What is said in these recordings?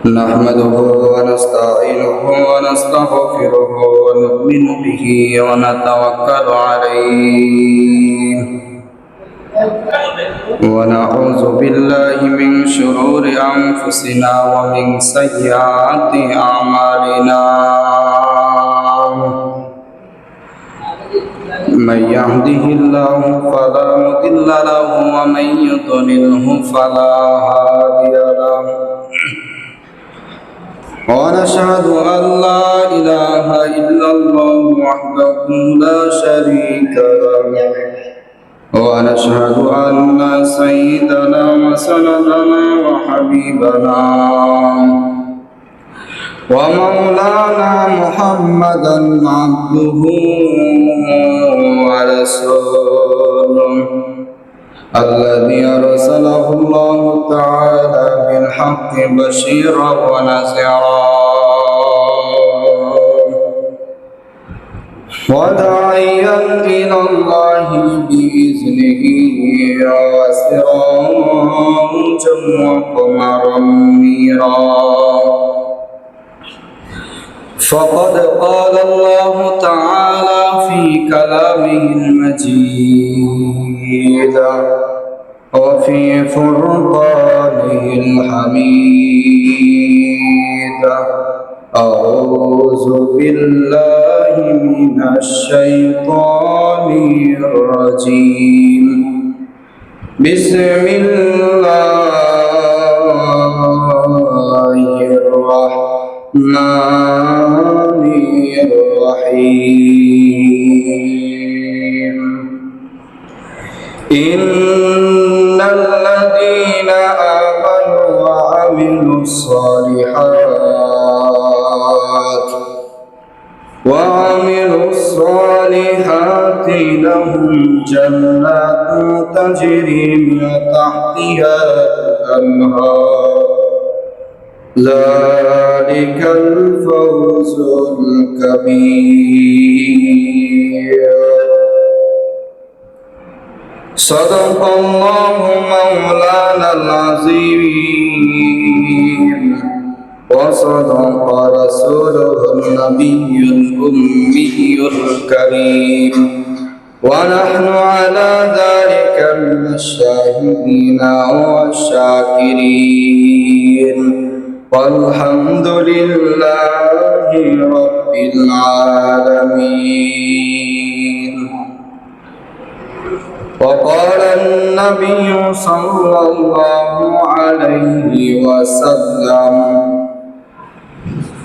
نحمده ونستعينه ونستغفره ونؤمن به ونتوكل عليه ونعوذ بالله من شرور أنفسنا ومن سيئات أعمالنا من يهده الله فلا مضل له ومن يضلله فلا هادي له ونشهد أن لا إله إلا الله وحده لا شريك له ونشهد أن سيدنا وسندنا وحبيبنا ومولانا محمدا عبده ورسوله الذي أرسله الله تعالى بالحق بشيرا ونذيرا وداعيا إلى الله بإذنه وسراجا وقمرا منيرا فقد قال الله تعالى في كلامه المجيد وفي فرقانه الحميد أعوذ بالله من الشيطان الرجيم بسم الله الرحمن الرحيم إن الذين آمنوا وعملوا الصالحات لهم جنات تجري من تحتها الأنهار ذلك الفوز الكبير صدق الله مولانا العظيم وصدق رسوله النبي الأمي الكريم ونحن على ذلك من الشاهدين والشاكرين والحمد لله رب العالمين وقال النبي صلى الله عليه وسلم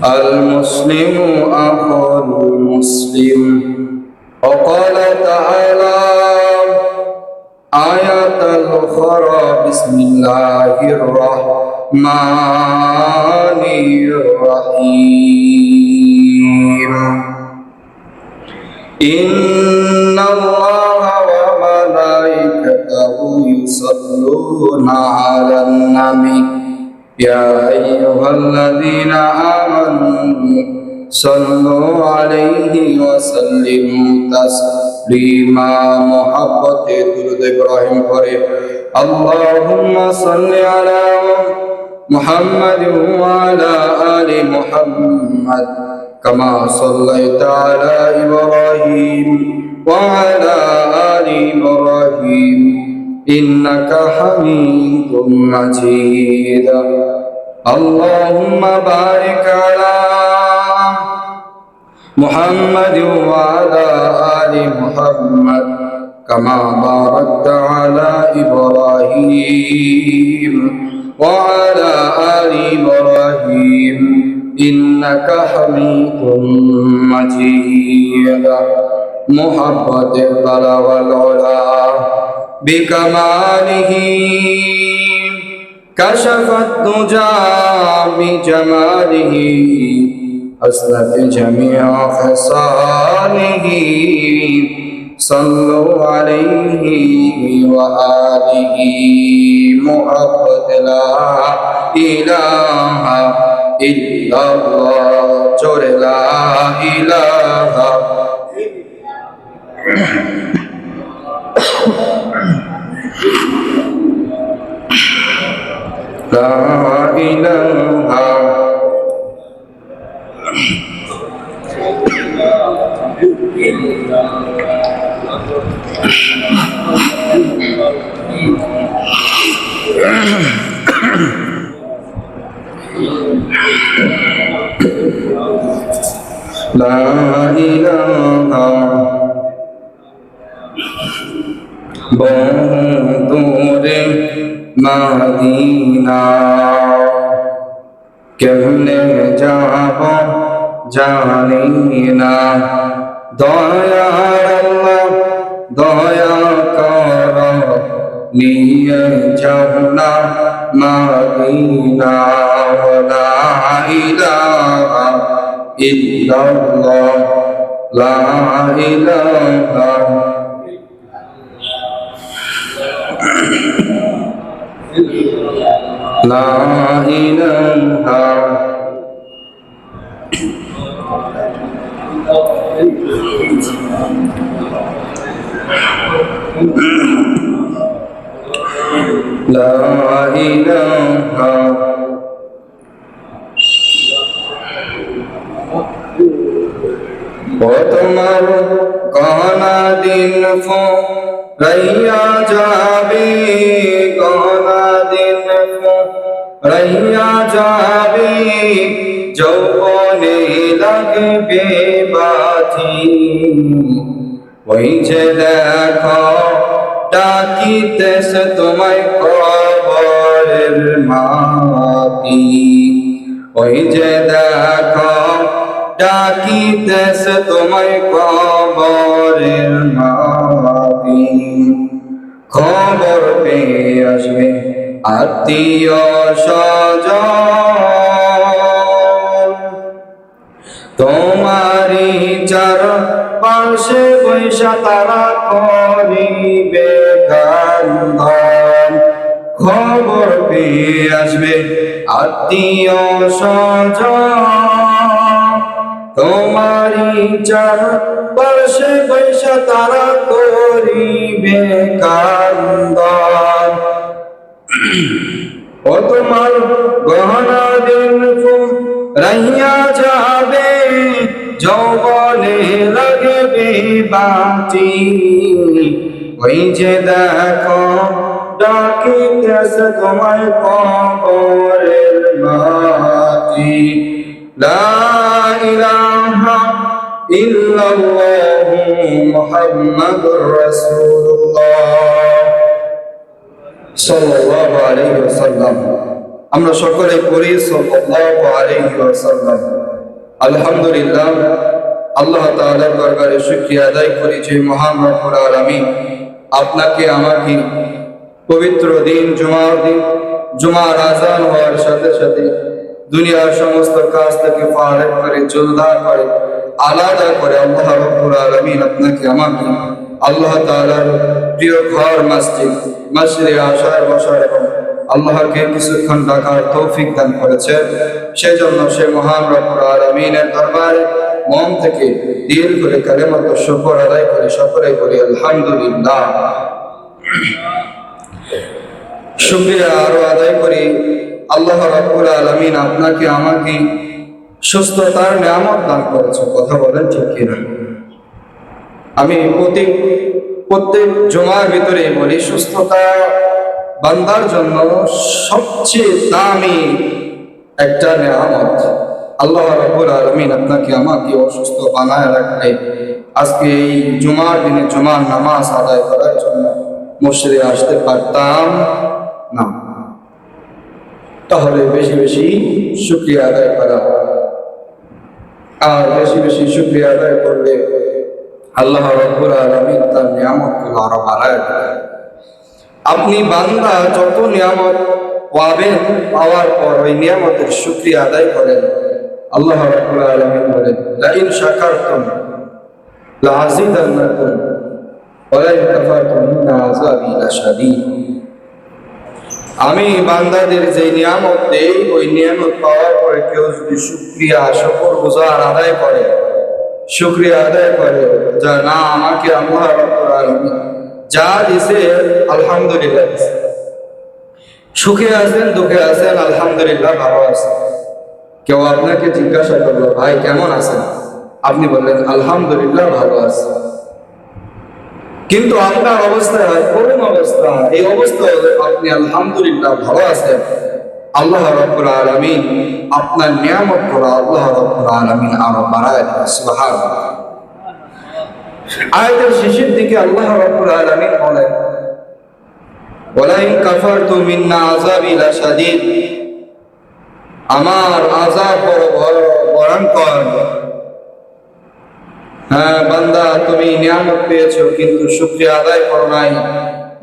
المسلم أخو المسلم وقال تعالى آية الأخرى بسم الله الرحمن الرحيم إن الله وملائكته يصلون على النبي يا أيها الذين آمنوا صلوا عليه وسلموا تسليما محبت درود إبراهيم قريب اللهم صل على محمد وعلى آل محمد كما صليت على إبراهيم وعلى آل إبراهيم إنك حميد مجيد اللهم بارك على محمد وعلى آل محمد كما باركت على إبراهيم وعلى آل إبراهيم إنك حميد مجيد محبت الطلب والعلا بكماله كشف الدجى بجماله أسلت جميع خصاله صلوا عليه وآله محبت لا إله إلا الله جور لا إله لا إله লা ইলাহা বন্ধুরে মদিনা কেমনে যাব জানি না দয়ার আল্লাহ দয়া কর নিয়ে যাও না মদিনা লা ইলাহা ইল্লাল্লাহ লা ইলাহা লা ইলাহা লা ইলাহা ও তোমার গহনা দিন রাইয়া যাবে গহনা দিন রাইয়া যাবে যৌবনে লাগবে বাতি ওই যে দেখো ডাকিতেছে তোমায় কবরের মাটি ওই যে দেখো ডাকিতেছে তোমায় কবরের মাটি খবর পেয়ে আসবে আত্মীয় স্বজন তোমারি চার পাশে বৈশা তারা করিবে কান্দন খবর পেয়ে আসবে আত্মীয় স্বজন তোমারি চার পাশে বৈশা তারা করিবে কান্দন ও তোমার গহনা দিন রাইয়া যাবে যৌবনে লাগবে বাঁচি ওই যে দেখো ডাকিতেছে তোমায় কবরের মাটি লা ইলাহা ইল্লাল্লাহু মুহাম্মাদুর রাসূলুল্লাহ সাল্লাল্লাহু আলাইহি ওয়াসাল্লাম। আমরা সকলে পড়ি সাল্লাল্লাহু আলাইহি ওয়াসাল্লাম। আলহামদুলিল্লাহ, আল্লাহ তাআলার দরবারে শুকরিয়া আদায় করি যে মহান রব্বুল আলামিন আপনাকে আমাকে পবিত্র দিন জুমার দিন জুমার আযান হওয়ার সাথে সাথে দুনিয়ার সমস্ত কাজ থেকে ফারেক করে জুলদা করে আলাদা করে আল্লাহ রব্বুল আলামিন আপনাকে আমাকে আল্লাহ তাআলার প্রিয় ঘর মসজিদে আসার বসার এবং আল্লাহকে কিছুক্ষণ ডাকার তৌফিক দান করেছে। সেই জন্য সে মহান রব্বুল আলামিনের দরবারে মন থেকে দিল করে কালেমাত শুকর আদায় করে সকলেই বলি আলহামদুলিল্লাহ। শুকরিয়া আরো আদায় করি আল্লাহ রাব্বুল আলামিন আপনাকে আমাকে সুস্থতার নিয়ামত দান করেছে। কথা বলেন ঠিক কিনা? আমি প্রত্যেক জুমার ভিতরে বলি সুস্থতা বান্দার জন্য সবচেয়ে দামি একটা নিয়ামত। আল্লাহ রাব্বুল আলামিন আপনাকে আমাকে অসুস্থ বানায় রাখলে আজকে এই জুমার দিনে জুমার নামাজ আদায় করার জন্য মসজিদে আসতে পারতাম না। তাহলে বেশি বেশি শুকরিয়া আদায় করা, আর বেশি বেশি শুকরিয়া আদায় করলে আল্লাহ রাব্বুল আলামিন তার নিয়ামতগুলো আরো বাড়ায় দেয়। আপনি বান্দা যত নিয়ামত পাবেন, পাওয়ার পর ওই নিয়ামতের শুকরিয়া আদায় করেন, আল্লাহ রাব্বুল আলামিন বলেন লা ইন শাকারতুম লা আযীদান্নাকুম ওয়া লা ইন কাফারতুম ইন্না আযাবি লাশাদীদ। আমি বান্দাদের যে নিয়ামত দেই, ওই নিয়ামত পাওয়ার পরে কেউ যদি শুকরগুজার আদায় করে, শুকরিয়া আদায় করে, যা না আমাকে আল্লাহ রাব্বুল আলামিন যা দিছে আলহামদুলিল্লাহ দিছে, সুখে আছেন দুঃখে আছেন আলহামদুলিল্লাহ ভালো আছেন। কেউ আপনাকে জিজ্ঞাসা করলো ভাই কেমন আছেন, আপনি বললেন আলহামদুলিল্লাহ ভালো আছেন। কিন্তু আপনার অবস্থা করুণ অবস্থা, এই অবস্থা আপনি আলহামদুলিল্লাহ ভালো আছেন, আল্লাহ রাব্বুল আলামিন আপনার নিয়ামত গুলো আল্লাহ রাব্বুল আলামিন আরো বাড়ায় দেন। সুবহানাল্লাহ। আয়াতের শেষের দিকে আল্লাহ রাব্বুল আলামিন বলেন, ওয়ালাইন কাফারতুম ইন্না আযাবি লাশাদীদ, আমার আযাব বড় ভয়ঙ্কর। হ্যাঁ বান্দা, তুমি নিয়ামত পেয়েছো কিন্তু শুকরিয়া আদায় করো নাই,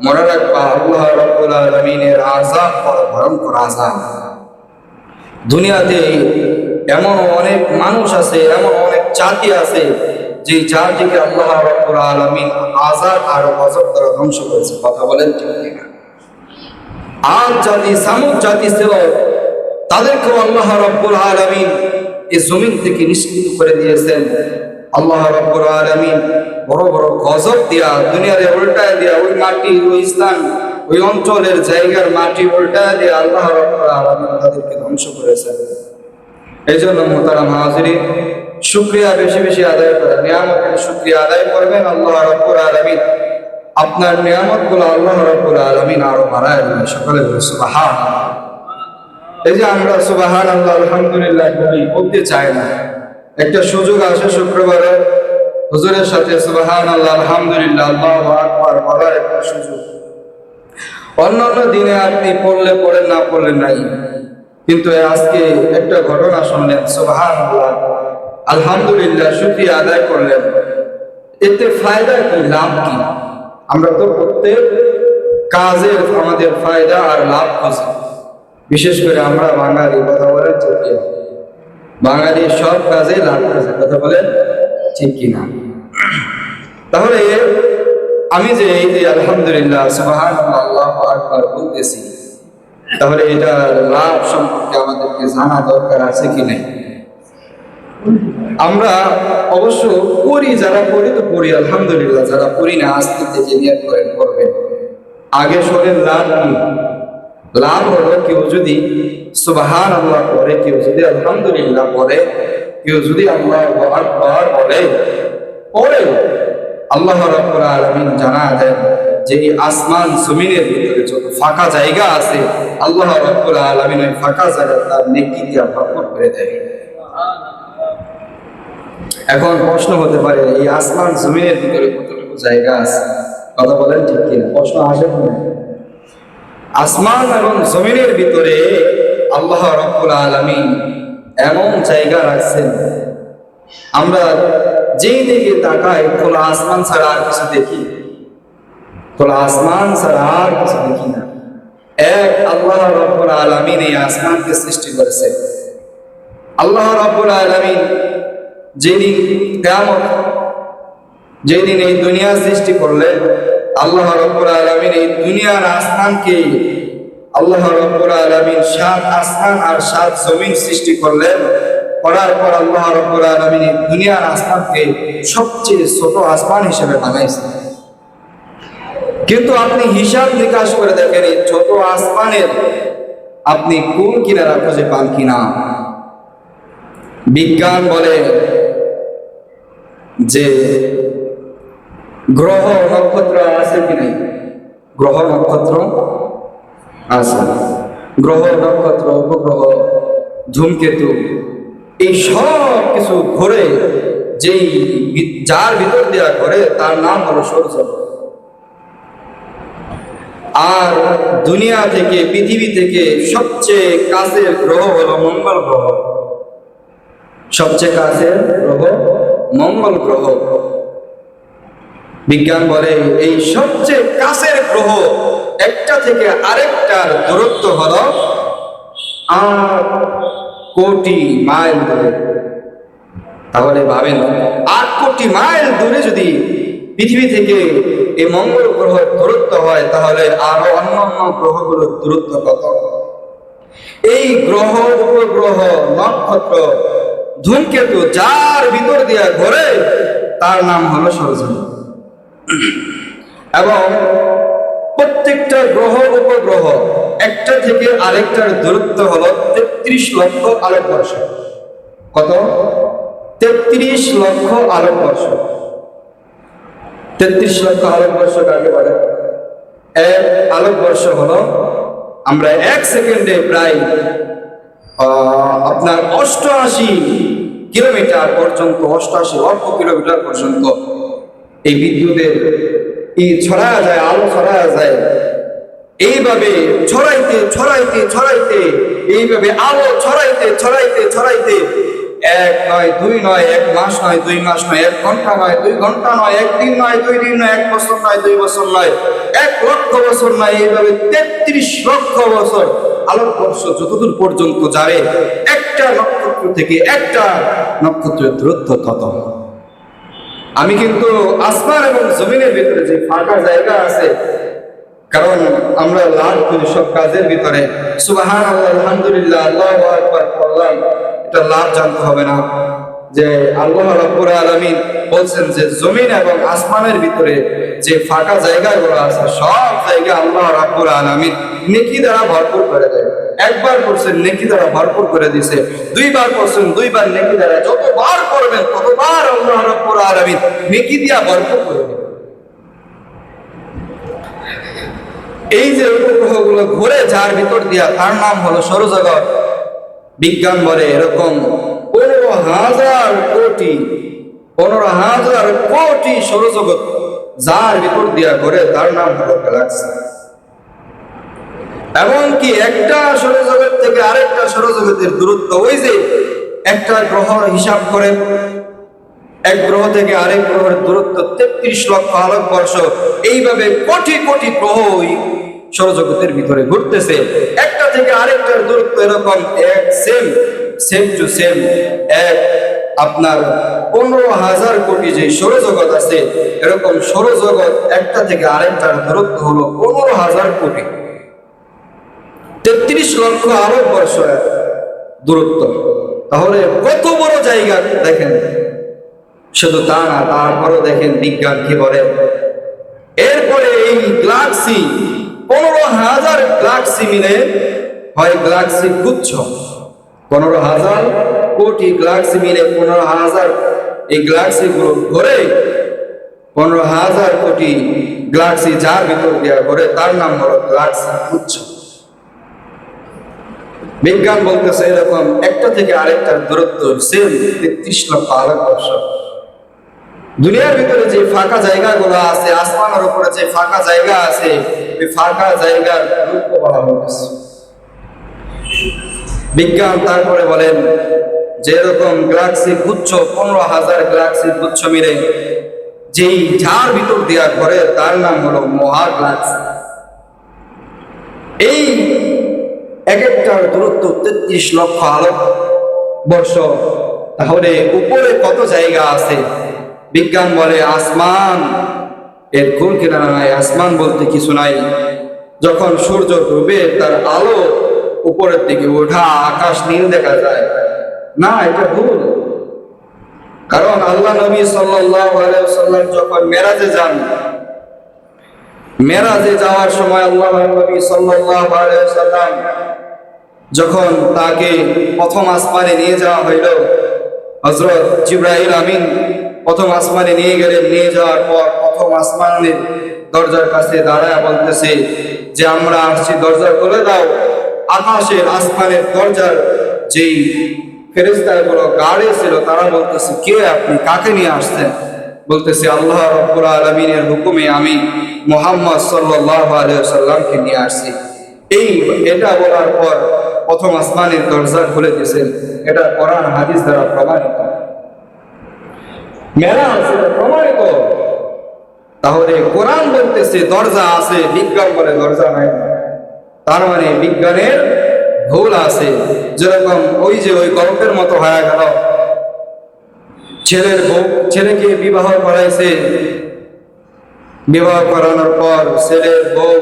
মনে রাখবা আল্লাহ রাব্বুল আলামিনের আযাব বড় ভয়ঙ্কর আযাব। দুনিয়াতে এমন অনেক মানুষ আছে, এমন অনেক জাতি আছে যে জাতিকে আল্লাহ রাব্বুল আলামিন আযাব আর গজব দ্বারা ধ্বংস করেছে। কথা বলেন ঠিক কিনা? আদ জাতি, সামুদ জাতি ছিল, তাদেরকেও আল্লাহ রাব্বুল আলামিন এই জমিন থেকে নিষ্কৃত করে দিয়েছেন। আল্লাহ রাব্বুল আলামিন বড় বড় গজব দিয়া দুনিয়ারে উল্টায় দিয়া ওই মাটি, ওই স্থান, ওই অঞ্চলের জায়গার মাটি উল্টায় দিয়া আল্লাহ রাব্বুল আলামিন তাদেরকে ধ্বংস করেছেন। এই জন্য মুহতারাম হাজিরিন, শুকরিয়া বেশি বেশি আদায় করেন, নিয়ামতের শুকরিয়া আদায় করবেন। আল্লাহ রাব্বুল আলামিন আপনার নিয়ামতগুলো আল্লাহ রাব্বুল আলামিন আরো বাড়ায় দেবেন। সকলে বলে সুবহানাল্লাহ। এই যে আমরা সুবহানাল্লাহ আলহামদুলিল্লাহ বলতে চাই না, একটা সুযোগ আসে শুক্রবারে হুজুরের সাথে সুবহানাল্লাহ আলহামদুলিল্লাহ আল্লাহু আকবার বলার একটা সুযোগ। অন্যান্য দিনে আপনি পড়লে পড়েন, না পড়লে নাই, কিন্তু আজকে একটা ঘটনা শুনলেন, সুবহানাল্লাহ আলহামদুলিল্লাহ শুকরিয়া আদায় করলেন, এতে ফায়দা কি, লাভ কি? আমরা তো প্রত্যেক কাজে আমাদের ফায়দা আর লাভ খুঁজি, বিশেষ করে আমরা বাঙালি। কথা বলেন ঠিক কিনা? বাঙালি সব কাজে লাভ খুঁজে। কথা বলেন ঠিক কিনা? তাহলে আমি যে এই যে আলহামদুলিল্লাহ সুবহানাল্লাহ আল্লাহু আকবার বলতেছি, তাহলে এটা লাভ সম্পর্কে আমাদেরকে জানা দরকার আছে কি নাই? আমরা অবশ্য করি, যারা করি তো করি আলহামদুলিল্লাহ, যারা করি না আজকে থেকে নিয়ত করেন করবেন। আগে শোনেন লাভ কি? লাভ হলো কেউ যদি সুবহানাল্লাহ পড়ে, কেউ যদি আলহামদুলিল্লাহ পড়ে, কেউ যদি আল্লাহু আকবার বলে, পড়ে আল্লাহ রাব্বুল আলামিন জানা দেন যে এই আসমান জমিনের ভিতরে যত ফাঁকা জায়গা আছে আল্লাহ রাব্বুল আলামিন ওই ফাঁকা জায়গা তার নেকি দিয়ে ভরপুর করে দেয়। এখন প্রশ্ন হতে পারে, এই আসমান জমিনের ভিতরে কতটুকু জায়গা আছে? কথা বলেন ঠিক কিনা? প্রশ্ন আসে না? আসমান এবং জমিনের ভিতরে আল্লাহ রাব্বুল আলামিন এমন জায়গা রাখছেন, আমরা যেই দিকে তাকাই খোলা আসমান ছাড়া আর কিছু দেখি? খোলা আসমান ছাড়া আর কিছু দেখি না। এক আল্লাহ রাব্বুল আলামিন এই আসমানকে সৃষ্টি করেছেন। আল্লাহ রাব্বুল আলামিন যেদিন কিয়ামত, যেদিন এই দুনিয়া সৃষ্টি করলেন, আল্লাহ রাব্বুল আলামিন এই দুনিয়ার আসমানকে আল্লাহ রাব্বুল আলামিন 7 আসমান আর 7 জমিন সৃষ্টি করলেন। করার পর আল্লাহ রাব্বুল আলামিন এই দুনিয়ার আসমানকে সবচেয়ে ছোট আসমান হিসেবে বানাইছেন। কিন্তু আপনি হিসাব নিকাশ করে দেখেন এই ছোট আসমানের আপনি কোন কিনারা খুঁজে পান কিনা? বিজ্ঞান বলে যে গ্রহ নক্ষত্র আছে কি নাই? গ্রহ নক্ষত্র আছে। গ্রহ নক্ষত্র, উপগ্রহ, ধূমকেতু, এই সব কিছু ঘুরে যেই যার ভিতর দেওয়া ঘরে তার নাম হলো সৌরজগৎ। আর দুনিয়া থেকে, পৃথিবী থেকে সবচেয়ে কাছের গ্রহ হলো মঙ্গল গ্রহ। সবচেয়ে কাছের গ্রহ মঙ্গল গ্রহ। বিজ্ঞান বলে এই সবচেয়ে কাছের গ্রহ একটা থেকে আরেকটার দূরত্ব হলো 8 কোটি মাইল দূরে। তাহলে ভাবেন 8 কোটি মাইল দূরে যদি পৃথিবী থেকে এই মঙ্গল গ্রহের দূরত্ব হয়, তাহলে আরো অন্যান্য গ্রহগুলোর দূরত্ব কত? এই গ্রহ, উপগ্রহ, নক্ষত্র, ধূমকেতু যার ভিতর দিয়ে ঘোরে তার নাম হলো সৌরজগৎ। এবং প্রত্যেকটা গ্রহ, উপগ্রহ একটা থেকে আরেকটার দূরত্ব হলো 33 লক্ষ আলোকবর্ষ। কত? 33 লক্ষ আলোকবর্ষ। 33 লক্ষ আলোকবর্ষ কাকে বলে? এক আলোকবর্ষ হলো আমরা 1 সেকেন্ডে প্রায় আপনার 88 কিলোমিটার পর্যন্ত, 88 লক্ষ কিলোমিটার পর্যন্ত এই বিদ্যুতের ছড়া যায়, আলো ছড়া যায়। এইভাবে ছড়াইতে ছড়াইতে ছড়াইতে, এইভাবে আলো ছড়াইতে ছড়াইতে ছড়াইতে 1 নয় 2 নয়, 1 মাস নয় 2 মাস নয়, 1 ঘন্টা নয় 2 ঘন্টা নয়, 1 দিন নয় 2 দিন নয়, 1 বছর নয় 2 বছর নয়, 1 লক্ষ বছর নয়, এইভাবে 33 লক্ষ বছর আলোকবর্ষ যতদূর পর্যন্ত যাবে, একটা নক্ষত্র থেকে একটা নক্ষত্রের দূরত্ব তত। আমি কিন্তু আসমান এবং জমিনের ভিতরে যে ফাঁকা জায়গা আছে, কারণ আমরা লাভ করি সব কাজের ভিতরে, সুবহানাল্লাহ আলহামদুলিল্লাহ আল্লাহু আকবার বললাম, এটা লাভ জানতে হবে না যে আল্লাহ রাব্বুল আলামিন বলছেন যে জমিন এবং আসমানের ভিতরে যে ফাঁকা জায়গাগুলো আছে, সব জায়গা আল্লাহ রাব্বুল আলামিন নেকি দ্বারা ভরপুর করে দেয়। একবার করছেন নেকি দ্বারা ভরপুর করে দিয়েছে, দুইবার করছেন দুইবার নেকি দ্বারা, যতবার করবেন ততবার আল্লাহ রাব্বুল আলামিন নেকি দিয়া ভরপুর করে দেয়। এই যে উপগ্রহগুলো ঘুরে যার ভিতর দিয়া, তার নাম হলো সৌরজগৎ। বিজ্ঞান বলে এরকম 15,000 কোটি সৌরজগৎ যার ভিতর দিয়া ঘুরে, তার নাম হলো গ্যালাক্সি। এমনকি একটা সৌরজগৎ থেকে আরেকটা সৌরজগতের দূরত্ব, ওই যে একটা গ্রহ হিসাব করেন, এক গ্রহ থেকে আরেক গ্রহের দূরত্ব 33 লক্ষ আলোকবর্ষ। এইভাবে কোটি কোটি গ্রহ সৌরজগতের ভিতরে ঘুরতেছে, একটা থেকে আরেকটার দূরত্ব এরকম সেম টু সেম আপনার 15,000 কোটি যে সৌরজগৎ আছে, এরকম সৌরজগৎ একটা থেকে আরেকটার দূরত্ব হলো 15,000 কোটি, 33 লক্ষ আলোকবর্ষ দূরত্ব। তাহলে কত বড় জায়গা দেখেন। শুধু তা না, তারপরও দেখেন বিজ্ঞান কি বলে। এরপরে এই গ্যালাক্সি 15,000 গ্যালাক্সি মিলে হয় গ্যালাক্সি গুচ্ছ, 15,000 কোটি গ্যালাক্সি মিলে 15,000 এই গ্যালাক্সি গুলো ঘুরে, 15,000 কোটি গ্যালাক্সি যার ভিতর দিয়ে ঘুরে, তার নাম হলো গ্যালাক্সি গুচ্ছ। বিজ্ঞান বলতেছে এরকম একটা থেকে আরেকটার দূরত্ব সেম 33 লক্ষ আলোকবর্ষ। দুনিয়ার ভিতরে যে ফাঁকা জায়গাগুলো আছে, আসমানের উপরে যে ফাঁকা জায়গা আছে, ওই ফাঁকা জায়গার দূরত্ব বলা হয়েছে। বিজ্ঞান তারপরে বলেন যে এরকম গ্যালাক্সি গুচ্ছ, 15,000 গ্যালাক্সি গুচ্ছ মিলে যেই যার ভিতর দিয়া ঘরে, তার নাম হলো মহাগ্যালাক্সি। এই এক একটার দূরত্ব 33 লক্ষ আলোকবর্ষ। তাহলে উপরে কত জায়গা আছে? বিজ্ঞান বলে আসমান এর কোন কিনারা নাই, আসমান বলতে কিছু নাই। যখন সূর্য ডুবে তার আলো উপরের দিকে ওঠা, আকাশ নীল দেখা যায় না, এটা ভুল। কারণ আল্লাহ নবী সাল্লাল্লাহু আলাইহি ওয়াসাল্লাম যখন মেরাজে যান, মেরাজে যাওয়ার সময় আল্লাহ নবী সাল্লাল্লাহু আলাইহি ওয়াসাল্লাম যখন তাকে প্রথম আসমানে নিয়ে যাওয়া হইল, হযরত জিবরাইল আমিন প্রথম আসমানে নিয়ে গেলেন। নিয়ে যাওয়ার পর প্রথম আসমানের দরজার কাছে দাঁড়ায় বলতেছে যে আমরা আসছি, দরজা খুলে দাও। আকাশের আসমানের দরজার যেই ফেরেশতাগুলো গার্ডে ছিল, তারা বলতেছে কে আপনি, কাকে নিয়ে আসছেন? বলতেছে আল্লাহ রাব্বুল আলামিনের হুকুমে আমি মুহাম্মদ সাল্লাল্লাহু আলাইহি ওয়াসাল্লামকে নিয়ে আসছি। এটা বলার পর প্রথম আসমানের দরজা খুলে দিয়েছেন। এটা কোরআন হাদিস দ্বারা প্রমাণিত, মেরাজ প্রমাণিত। তাহলে কোরআন বলতেছে দরজা আছে, বিজ্ঞান বলে দরজা নাই। তার মানে বিজ্ঞানের ভুল আছে। যেরকম ওই যে ওই গল্পের মতো হয়ে গেল, ছেলেকে বিবাহ করাইছে, বিবাহ করানোর পর ছেলের বউ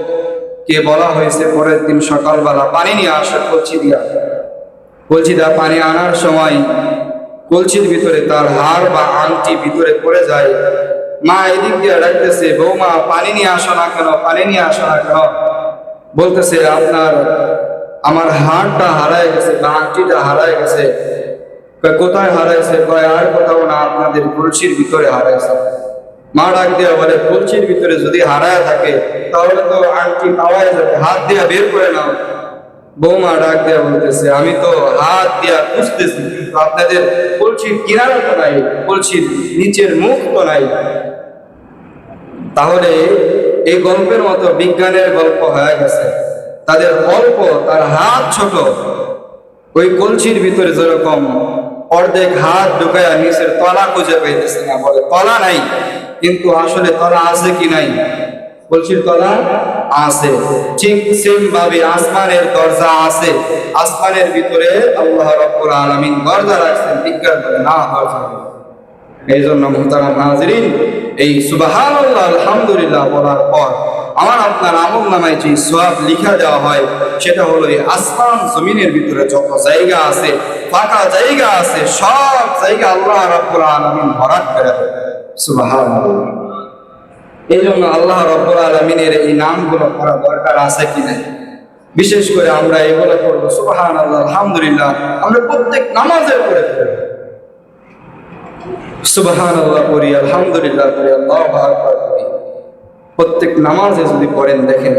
কে বলা হয়েছে পরের দিন সকালবেলা পানি নিয়ে আসা, কলসি দিয়া পানি আনার সময় কলসির ভিতরে তার হার বা আংটি ভিতরে পড়ে যায়। মা এদিক দিয়ে ডাকতেছে, বৌমা পানি নিয়ে আসো না কেন, পানি নিয়ে আসো না কেন? বলতেছে আমার হারটা হারায় গেছে বা আংটিটা হারায় গেছে। কোথায় হারাইছে? আর কোথাও না, আপনাদের কলসির ভিতরে হারাইছে। মা ডাক দেওয়া বলে, কলসির ভিতরে যদি হারায় থাকে তাহলে তো আংটি পাওয়া যাবে, হাত দিয়ে বের করে নাও। বৌমা ডাক দেয়া বলতেছে, আমি তো হাত দিয়া খুঁজতেছি, কিন্তু আপনাদের কলসির কিনারা তো নাই, কলসির নিচের মুখ তো নাই। তাহলে এই গল্পের মতো বিজ্ঞানের গল্প হয়ে গেছে। তাদের অল্প, তার হাত ছোট, ওই কলসির ভিতরে যেরকম অর্ধেক হাত ঢুকায়া নিচের তলা খুঁজে পাইতেছে না, বলে তলা নাই, কিন্তু আসলে তলা আছে কি নাই? কলসির তলা আছে। ঠিক সেম ভাবে আসমানের দরজা আছে, আসমানের ভিতরে আল্লাহ রাব্বুল আলামিন দরজা রাখছেন, বিজ্ঞান বলে না দরজা নেই। এই জন্য মুহতারাম নাজরিন, এই সুবহানাল্লাহ আলহামদুলিল্লাহ বলার পর আমার আপনার আমল নামায় যে সওয়াব লিখা দেওয়া হয়, সেটা হলো এই আসমান জমিনের ভিতরে যত জায়গা আছে, ফাঁকা জায়গা আছে, সব জায়গা আল্লাহ রাব্বুল আলামিন ভরাট করে দেন। সুবহানাল্লাহ। এই জন্য আল্লাহ রাব্বুল আলামিনের এই নামগুলো করা দরকার আছে কি নাই? বিশেষ করে আমরা এগুলো করবো সুবহানাল্লাহ আলহামদুলিল্লাহ, আমরা প্রত্যেক নামাজের করে করবো সুবহানাল্লাহ করি, আলহামদুলিল্লাহ করি, আল্লাহু আকবার করি। প্রত্যেক নামাজে যদি পড়েন, দেখেন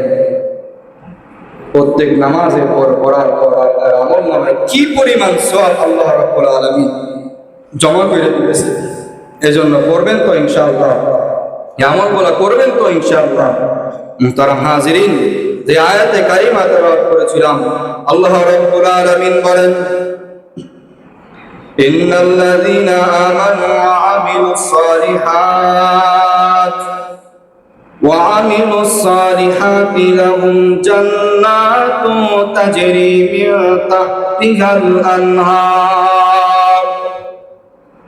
প্রত্যেক নামাজের পর পড়ার পর আপনার আমল নামায় কি পরিমাণ সওয়াব আল্লাহ রাব্বুল আলামিন জমা করে দিয়েছে। এজন্য করবেন তো ইনশাআল্লাহ, এই আমলগুলো করবেন তো ইনশাআল্লাহ। মুহতারাম হাজিরিন, যে আয়াতে কারিমা তেলাওয়াত করেছিলাম, আল্লাহ রাব্বুল আলামিন বলেন, ইন্নাল্লাযীনা আমানু ওয়া আমিলুস সালিহাতি লাহুম জান্নাতুন তাজরি মিন তাহতিহাল আনহার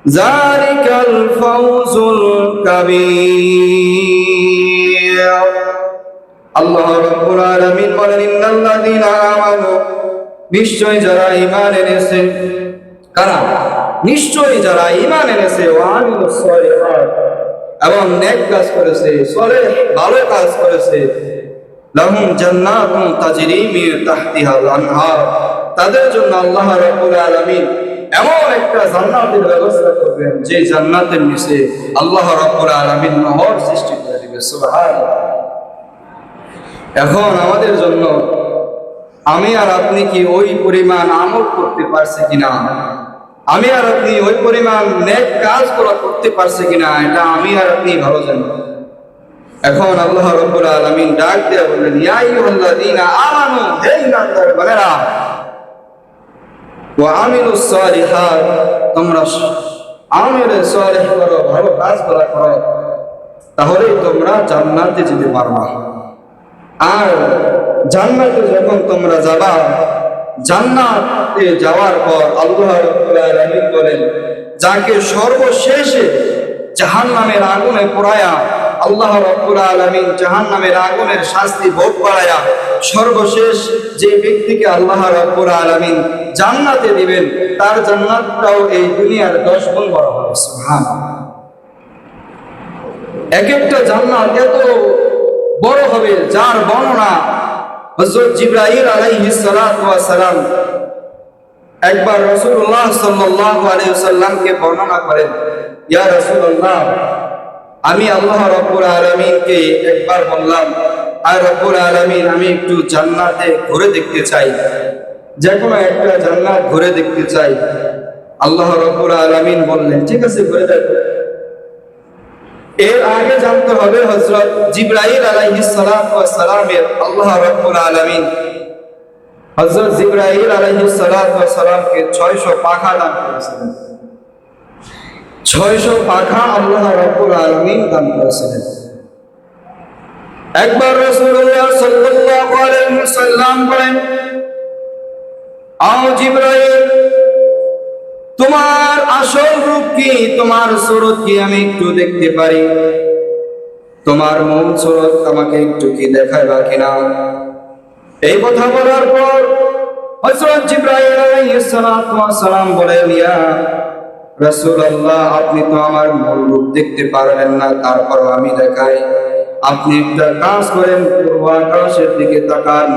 যালিকাল ফাওজুল কাবীর। আল্লাহ রাব্বুল আলামিন বলেন, ইন্নাল্লাযীনা আমানু, নিশ্চয় যারা ঈমান এনেছে। কারা? নিশ্চয়ই যারা ঈমান এনেছে, ওয়া আমিলুস সালিহাত, এবং নেক কাজ করেছে, সলেহ ভালো কাজ করেছে, লাহুম জান্নাতুন তাজরি মিন তাহতিহাল আনহার, তাদের জন্য আল্লাহ রাব্বুল আলামিন এমন একটা জান্নাতের ব্যবস্থা করবেন, যে জান্নাতের নিচে আল্লাহ রাব্বুল আলামিন নহর সৃষ্টি করে দিবেন। সুবহানাল্লাহ। এখন আমাদের জন্য আমি আর আপনি কি ওই পরিমাণ আমল করতে পারছি কিনা, আমি আর আপনি ওই পরিমাণ নেক কাজগুলো করতে পারছি কিনা, এটা আমি আর আপনি ভালো জানি। এখন আল্লাহ রাব্বুল আলামিন ডাক দিয়ে বললেন, ইয়া আইয়ুহাল্লাযীনা আমানু, হে ঈমানদারেরা, ওয়া আমিলুস সালিহাত, তোমরা আমলে সালেহ করো, ভালো কাজগুলো করো, তাহলেই তোমরা জান্নাতে যেতে পারবা। আর জান্নাতে যখন তোমরা যাবা, জান্নাতে যাওয়ার পর আল্লাহ রাব্বুল আলামিন বলেন, যাকে সর্বশেষে জাহান্নামের আগুনে পোড়ায়া আল্লাহ রাব্বুল আলামিন জাহান্নামের আগুনের শাস্তি ভোগ করায়া সর্বশেষ যে ব্যক্তিকে আল্লাহ রাব্বুল আলামিন জান্নাতে দিবেন, তার জান্নাতটাও এই দুনিয়ার 10 গুণ বড় হবে। সুবহানাল্লাহ। এক একটা জান্নাত এত বড় হবে, যার বর্ণনা হযরত জিবরাইল আলাইহিস সালাতু ওয়াস সালাম একবার রাসূলুল্লাহ সাল্লাল্লাহু আলাইহি ওয়াসাল্লামকে বর্ণনা করেন, ইয়া রাসূলুল্লাহ, আমি আল্লাহ রাব্বুল আলামিনকে একবার বললাম, আর রাব্বুল আলামিন, আমি একটু জান্নাতে ঘুরে দেখতে চাই, যে কোনো একটা জান্নাত ঘুরে দেখতে চাই। আল্লাহ রাব্বুল আলামিন বললেন, ঠিক আছে, ঘুরে দেখো। এর আগে জানতে হবে হযরত জিবরাইল আলাইহিস সালাতু ওয়াস সালামের আল্লাহ রাব্বুল আলামিন হযরত জিবরাইল আলাইহিস সালাতু ওয়াস সালামকে 600 পাখা দান করেছিলেন। 600 পাখা আল্লাহ রাব্বুল আলামিন দান করেছিলেন। একবার রাসূলুল্লাহ সাল্লাল্লাহু আলাইহি ওয়াসাল্লাম বলেন, আও জিবরাইল, তোমার আসল রূপ কি, তোমার সুরত কি আমি একটু দেখতে পারি? তোমার মূল সুরত আমাকে একটু কি দেখাইবা কিনা? এই কথা বলার পর হযরত জিবরাইল আলাইহিস সালাতু ওয়াস সালাম বলেন, ইয়া রাসূলুল্লাহ, আপনি তো আমার মূল রূপ দেখতে পারবেন না, তারপর আমি দেখাই। আপনি একটা কাজ করেন, পূর্ব আকাশের দিকে তাকান।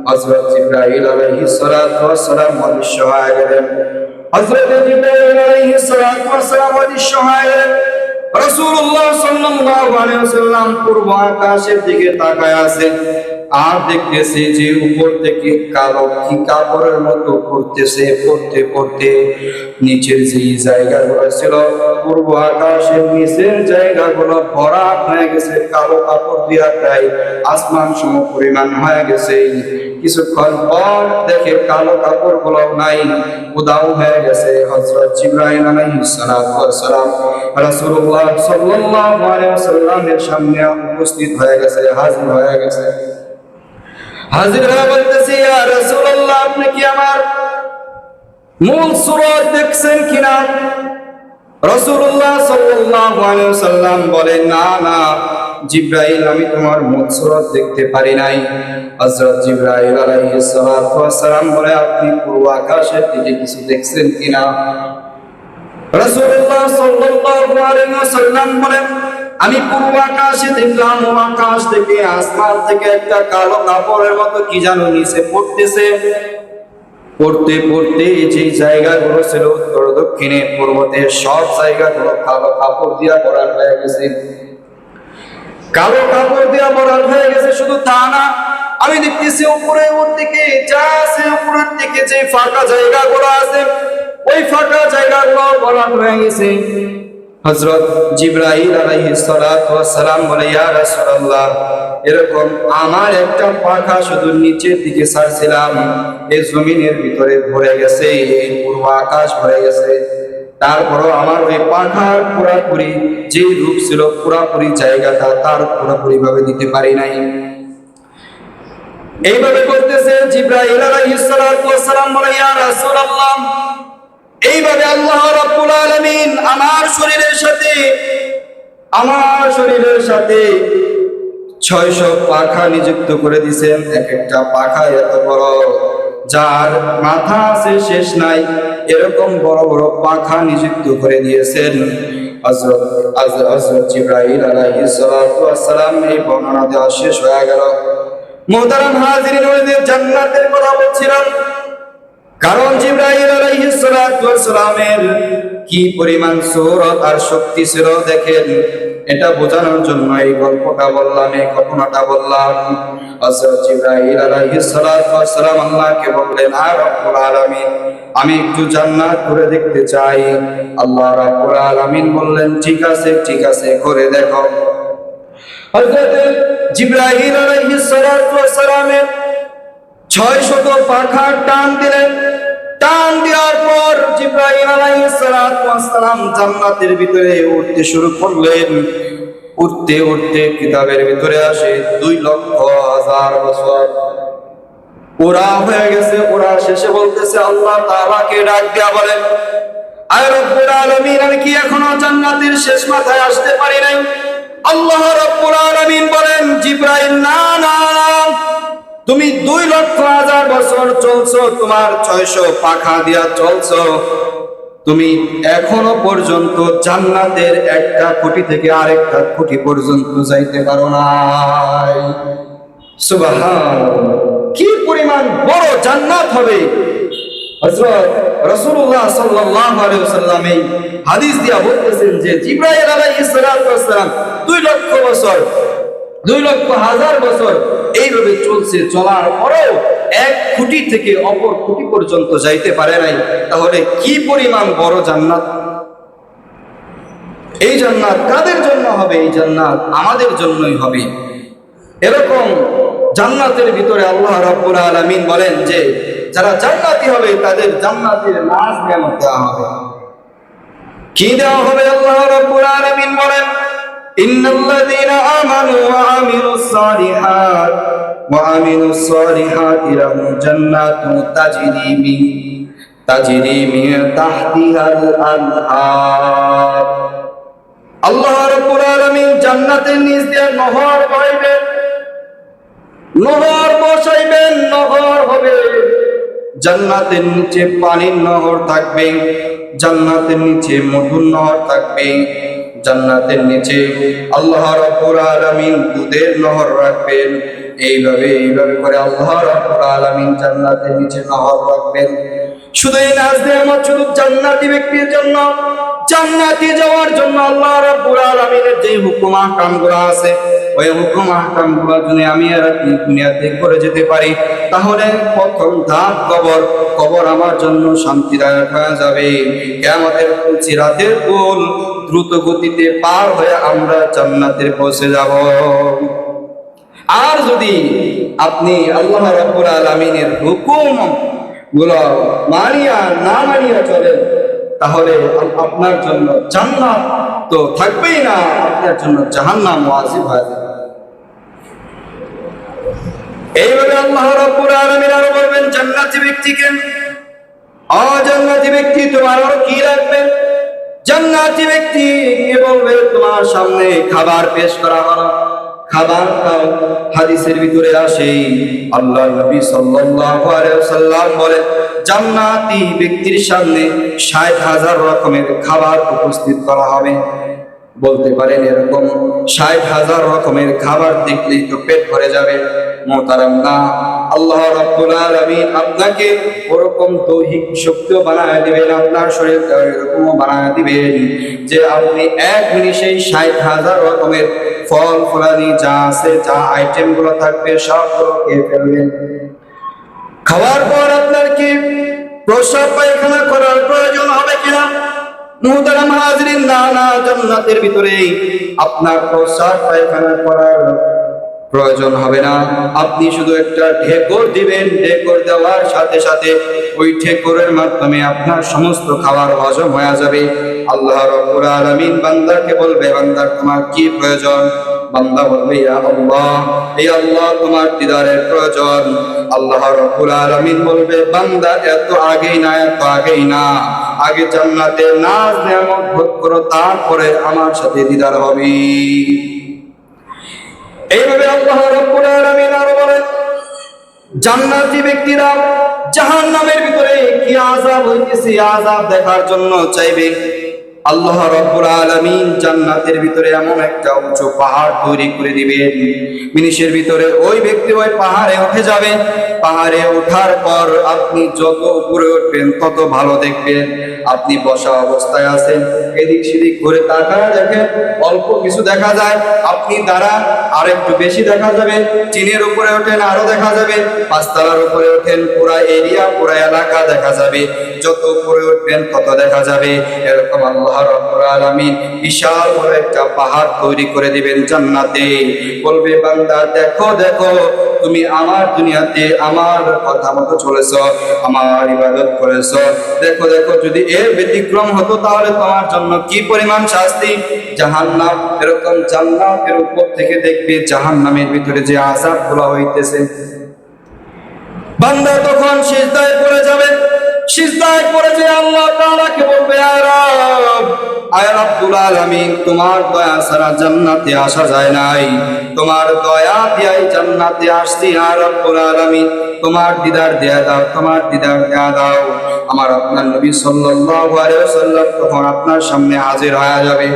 হযরত জিবরাইল আলাইহিস সালাতু ওয়াস সালাম অদৃশ্য হয়ে গেলেন। হযরত জিবরাইল আলাইহিস সালাতু ওয়াস সালাম অদৃশ্য হয়ে গেলেন। রাসূলুল্লাহ সাল্লাল্লাহু আলাইহি ওয়াসাল্লাম পূর্ব আকাশের দিকে তাকায় আছেন। আর দেখতেছে যে উপর থেকে কালো কি কাপড়ের মতো পড়তেছে, পড়তে পড়তে নিচের যে জায়গাগুলো ছিল পূর্ব আকাশের নিচের জায়গাগুলো ভরা হয়ে গেছে কালো কাপড় দিয়া, প্রায় আসমান সম পরিমাণ হয়ে গেছে। কিছুক্ষণ পর দেখে কালো কাপড় গুলো নাই, উদাও হয়ে গেছে। হযরত জিবরাইল আলাইহিস সালাতু ওয়াস সালাম রাসূলুল্লাহ সাল্লাল্লাহু আলাইহি ওয়াসাল্লামের সামনে উপস্থিত হয়ে গেছে, হাজির হয়ে গেছে। হাজির হয়ে বলতেছে, ইয়া রাসূলুল্লাহ, আপনি কি আমার মূল সুরত দেখছেন কিনা? রাসূলুল্লাহ সাল্লাল্লাহু আলাইহি ওয়াসাল্লাম বলেন, না না জিবরাইল, আমি তোমার মূল সুরত দেখতে পারি নাই। হযরত জিবরাইল আলাইহিস সালাতু ওয়াস সালাম বলে, আপনি পূর্ব আকাশের দিকে কিছু দেখছেন কিনা? রাসূলুল্লাহ সাল্লাল্লাহু আলাইহি ওয়াসাল্লাম বলেন, আমি পূর্ব আকাশে দেখলাম, আকাশ থেকে আসমান থেকে একটা কালো কাপড়ের মতো কি যেন নিচে পড়তেছে। পড়তে পড়তে যে জায়গাগুলো ছিল উত্তর দক্ষিণে পূর্বতে সব জায়গাগুলো কালো কাপড় দিয়া ভরা হয়ে গেছে, কালো কাপড় দিয়া ভরা হয়ে গেছে। শুধু তা না, আমি দেখতেছি উপরে ওর দিকে যা আছে, উপরের দিকে যে ফাঁকা জায়গাগুলো আছে ওই ফাঁকা জায়গাগুলো ভরা হয়ে গেছে। হযরত জিবরাইল আলাইহিস সালাতু ওয়াস সালাম বলে, ইয়া রাসূলুল্লাহ, এরকম আমার একটা পাখা শুধু নিচের দিকে ছাড়ছিলাম, এই জমিনের ভিতরে ভরে গেছে, এই পূর্ব আকাশ ভরে গেছে। তারপরও আমার ওই পাখার পুরাপুরি যে রূপ ছিল, পুরাপুরি জায়গাটা তার পুরাপুরি ভাবে দিতে পারি নাই। এইভাবে বলতেছে জিবরাইল আলাইহিস সালাতু ওয়াস সালাম বলে, ইয়া রাসূলুল্লাহ, এইভাবে আল্লাহ রাব্বুল আলামিন আমার শরীরের সাথে 600 পাখা নিযুক্ত করে দিয়েছেন। এক একটা পাখা এত বড়, যার মাথা আছে শেষ নাই, এরকম বড় বড় পাখা নিযুক্ত করে দিয়েছেন। হযরত জিবরাইল আলাইহিস সালাতু ওয়াস সালাম এই বর্ণনা দেওয়া শেষ হয়ে গেল। মুহতারাম হাজিরিন, ওদের জান্নাতের কথা বলছিলাম, কারণ জিবরাইল আলাইহিস সালাতু ওয়াস সালামের কি পরিমাণ সূরত আর শক্তি ছিল দেখেন। এটা বোঝানোর জন্য এই গল্পটা বললাম, এই ঘটনাটা বললাম। হযরত জিবরাইল আলাইহিস সালাতু ওয়াস সালাম আল্লাহকে বললেন, আ রব্বুল আলামিন, আমি একটু জান্নাত ঘুরে দেখতে চাই। আল্লাহ রাব্বুল আলামিন বললেন, ঠিক আছে ঠিক আছে, করে দেখো। হযরত জিবরাইল আলাইহিস সালাতু ওয়াস সালামের 600 পাখা টান দিলেন। টান দেওয়ার পর জিবরাইল আলাইহিস সালাতু ওয়াস সালাম জান্নাতের ভিতরে উঠতে শুরু করলেন। উঠতে উঠতে কিতাবের ভিতরে আসে 2,00,000 বছর ওরা হয়ে গেছে। ওরা শেষে বলতেছে, আল্লাহ তাআলাকে ডাক দেয়া বলেন, আয় রব্বুল আলামিন, আমি কি এখনো জান্নাতের শেষ মাথায় আসতে পারি নাই? আল্লাহ রব্বুল আলামিন বলেন, জিবরাইল, না না, তুমি 2,00,000 বছর চলছো, তোমার 600 পাখা দিয়া চলছো, তুমি এখনো পর্যন্ত জান্নাতের একটা খুঁটি থেকে আরেকটা খুঁটি পর্যন্ত যাইতে পারো নাই। সুবহানাল্লাহ, কি পরিমাণ বড় জান্নাত হবে! হযরত রাসূলুল্লাহ সাল্লাল্লাহু আলাইহি ওয়াসাল্লাম এই হাদিস দিয়া বলতেছেন যে জিবরাইল আলাইহিস সালাতু ওয়াস সালাম 2,00,000 বছর, 2,00,000 বছর এইভাবে চলছে, চলার পরেও এক খুঁটি থেকে অপর খুঁটি পর্যন্ত যাইতে পারে নাই। তাহলে কি পরিমাণ বড় জান্নাত! এই জান্নাত কাদের জন্য হবে? এই জান্নাত আমাদের জন্যই হবে। এরকম জান্নাতের ভিতরে আল্লাহ রাব্বুল আলামিন বলেন যে যারা জান্নাতি হবে তাদের জান্নাতের নাজ নেয়ামত দেওয়া হবে। কি দেওয়া হবে? আল্লাহ রাব্বুল আলামিন বলেন, ইন্নাল্লাযীনা আমানু ওয়া আমিলুস সালিহাতি লাহুম জান্নাতুন তাজরি মিন তাহতিহাল আনহার। আল্লাহ রাব্বুল আলামিন জান্নাতের নিচ দিয়ে নহর বসাইবেন, নহর বসাইবেন, নহর হবে। জান্নাতের নিচে পানির নহর থাকবে, জান্নাতের নিচে মধুর নহর থাকবে, জান্নাতের নিচে আল্লাহ রাব্বুল আলামিন দুধের নহর রাখবেন। এইভাবে করে আল্লাহ রাব্বুল আলামিন জান্নাতের নিচে নহর রাখবেন। শুধু এই নাজ নেয়ামত শুধু জান্নাতি ব্যক্তির জন্য, জান্নাতে যাওয়ার জন্য আল্লাহ রাব্বুল আলামিনের যে হুকুম আহকামগুলো আছে, ওই হুকুম আহকামগুলো যদি আমি আর আপনি দুনিয়াতে করে যেতে পারি, তাহলে প্রথম ধাপ কবর, কবর আমার জন্য শান্তিদায়ক হয়ে যাবে। কিয়ামতের সিরাতের পুল দ্রুত গতিতে পার হয়ে আমরা জান্নাতে পৌঁছে যাব। আর যদি আপনি আল্লাহ রাব্বুল আলামিনের হুকুম গুলো মানিয়া না মানিয়া চলেন, তাহলে আপনার জন্য জান্নাত তো থাকবেই না, আপনার জন্য জাহান্নাম ওয়াজিব হয়ে যাবে। এইভাবে আল্লাহ রাব্বুল আলামিন আরো বলবেন জান্নাতি ব্যক্তিকে, অজান্নাতি ব্যক্তি তোমার আর কি লাগবে? জান্নাতি ব্যক্তি কে বলবে, তোমার সামনে খাবার পেশ করা হলো, খাবার খাও। হাদিসের ভিতরে আসে আল্লাহ নবী সাল্লাল্লাহু আলাইহি ওয়াসাল্লাম বলেন, জান্নাতি ব্যক্তির সামনে ৬০,০০০ রকমের খাবার উপস্থিত করা হবে। বলতে পারেন এরকম ৬০,০০০ রকমের খাবার দেখলেই তো পেট ভরে যাবে। মোহতারাম, না, আল্লাহ রাব্বুল আলামিন আপনাকে ওরকম দৈহিক শক্তিও বানায় দিবেন, আপনার শরীর এরকমও বানায় দিবেন যে আপনি এক মিনিটেই ৬০,০০০ রকমের ফল ফলানি যা আছে, যা আইটেম গুলো থাকবে সবগুলো খেয়ে ফেলবেন। খাওয়ার পর আপনার কি প্রস্রাব পায়খানা করার প্রয়োজন হবে কিনা? মুহতারাম হাজরিন, না না, জান্নাতের ভিতরে আপনার প্রস্রাব পায়খানা করার প্রয়োজন হবে না। আপনি শুধু একটা ঢেকুর দিবেন, ঢেকুর দেওয়ার সাথে সাথে ওই ঢেকুরের মাধ্যমে আপনার সমস্ত খাবার হজম হয়ে যাবে। আল্লাহ রাব্বুল আলামিন বান্দাকে বলবে, বান্দা তোমার কি প্রয়োজন? বান্দা বলবে, ইয়া আল্লাহ, হে আল্লাহ, তোমার দিদারের প্রয়োজন। আল্লাহ রাব্বুল আলামিন বলবে, বান্দা এত আগেই না, এত আগেই না, আগে জান্নাতের নাজ নেয়ামত ভোগ করো, তারপরে আমার সাথে দিদার হবে। এইভাবে আল্লাহ রাব্বুল আলামিন আরো বলেন, জান্নাতি ব্যক্তিরা জাহান্নামের ভিতরে কি আযাব হইতেছে, আযাব দেখার জন্য চাইবে। আল্লাহ রাব্বুল আলামিন জান্নাতের ভিতরে এমন একটা উঁচু পাহাড় তৈরি করে দিবেন, মিনিশের ভিতরে ওই ব্যক্তি ওই পাহাড়ে উঠে যাবে। পাহাড়ে ওঠার পর আপনি যত উপরে উঠবেন তত ভালো দেখবেন। আপনি বসা অবস্থায় আছেন, এদিক সেদিক ঘুরে তাকায় দেখেন, অল্প কিছু দেখা যায়। আপনি দাঁড়ান, আর একটু বেশি দেখা যাবে। টিনের উপরে ওঠেন, আরো দেখা যাবে। পাঁচতলার উপরে ওঠেন, পুরা এরিয়া, পুরা এলাকা দেখা যাবে। যত উপরে উঠবেন তত দেখা যাবে। এরকম আল্লাহ রাব্বুল আলামিন বিশাল বড় একটা পাহাড় তৈরি করে দিবেন জান্নাতে। বলবে, বান্দা দেখো দেখো, তুমি আমার দুনিয়াতে আমার কথা মতো চলেছ, আমার ইবাদত করেছ, দেখো দেখো, যদি এর ব্যতিক্রম হতো তাহলে তোমার জন্য কি পরিমাণ শাস্তি, জাহান্নাম। এরকম জান্নাতের উপর থেকে দেখবে জাহান্নামের ভিতরে যে আযাব গুলো হইতেছে। বান্দা তখন সিজদায় পড়ে যাবে। সিজদায় পড়ে যে আল্লাহ তাআলাকে বলবে, আয় রাব্বুল আলামিন, তোমার দয়া ছাড়া জান্নাতে আসা যায় নাই, তোমার দয়া দিয়াই জান্নাতে আসছি। আয় রাব্বুল আলামিন, তোমার দিদার দেয়া দাও, তোমার দিদার দেয়া দাও। আমার আপনার নবী সাল্লাল্লাহু আলাইহি ওয়াসাল্লাম তখন আপনার সামনে হাজির হয়ে যাবে।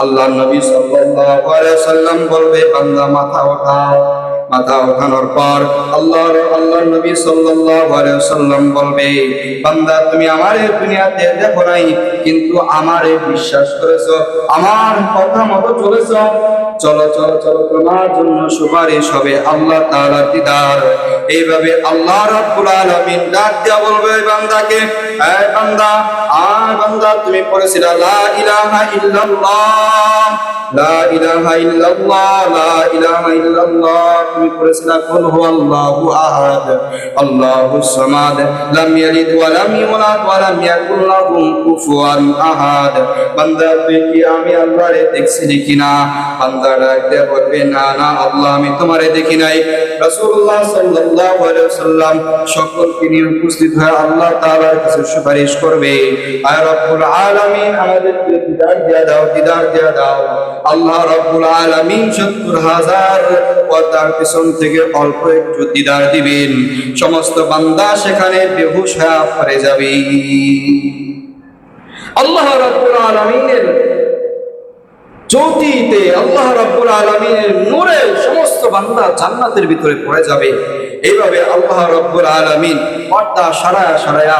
আল্লাহর নবী সাল্লাল্লাহু আলাইহি ওয়াসাল্লাম বলবে, বান্দা মাথা ওঠাও। মাথা ওঠানোর পর আল্লাহর নবী সাল্লাল্লাহু আলাইহি ওয়াসাল্লাম বলবে, বান্দা তুমি আমারে দুনিয়াতে দেখো নাই, কিন্তু আমারে বিশ্বাস করেছো, আমার কথা মতো চলেছো, চলো চলো চলো, তোমার জন্য সুপারিশ হবে আল্লাহ তাআলার দিদার। এইভাবে আল্লাহ রাব্বুল আলামিন ডাক দিয়া বলবে বান্দাকে, এই বান্দা, বান্দা তুমি পড়েছিলা লা ইলাহা ইল্লাল্লাহ, লা ইলাহা ইল্লাল্লাহ, লা ইলাহা ইল্লাল্লাহ, তুমি পড়েছিলা কুল হুয়াল্লাহু আহাদ, আল্লাহুস সামাদ, লাম ইয়ালিদ ওয়া লাম ইউলাদ ওয়া লাম ইয়াকুল লাহু কুফুয়ান আহাদ। বান্দা তুই কি আমি আল্লাহরে দেখছিলি কিনা? বান্দা ডাকতে বলবে, না না আল্লাহ, আমি তোমারে দেখি নাই। রাসূলুল্লাহ সাল্লাল্লাহু আলাইহি ওয়াসাল্লাম সকলকে নিয়ে উপস্থিত হয়ে আল্লাহ তাআলার কাছে সুপারিশ করবে, আয় রব্বুল আলামিন, আমাদেরকে দিদার দিয়া দাও, দিদার দিয়া দাও। আল্লাহ রাব্বুল আলামিন ৭০,০০০ পর্দার পিছন থেকে অল্প একটু দিদার দিবেন। সমস্ত বান্দা সেখানে বেহুশ হয়ে পড়ে যাবে। আল্লাহ রাব্বুল আলামিনের জ্যোতিতে, আল্লাহ রাব্বুল আলামিনের নূরে সমস্ত বান্দা জান্নাতের ভিতরে পড়ে যাবে। এইভাবে আল্লাহ রাব্বুল আলামিন পর্দা সরায়া সরায়া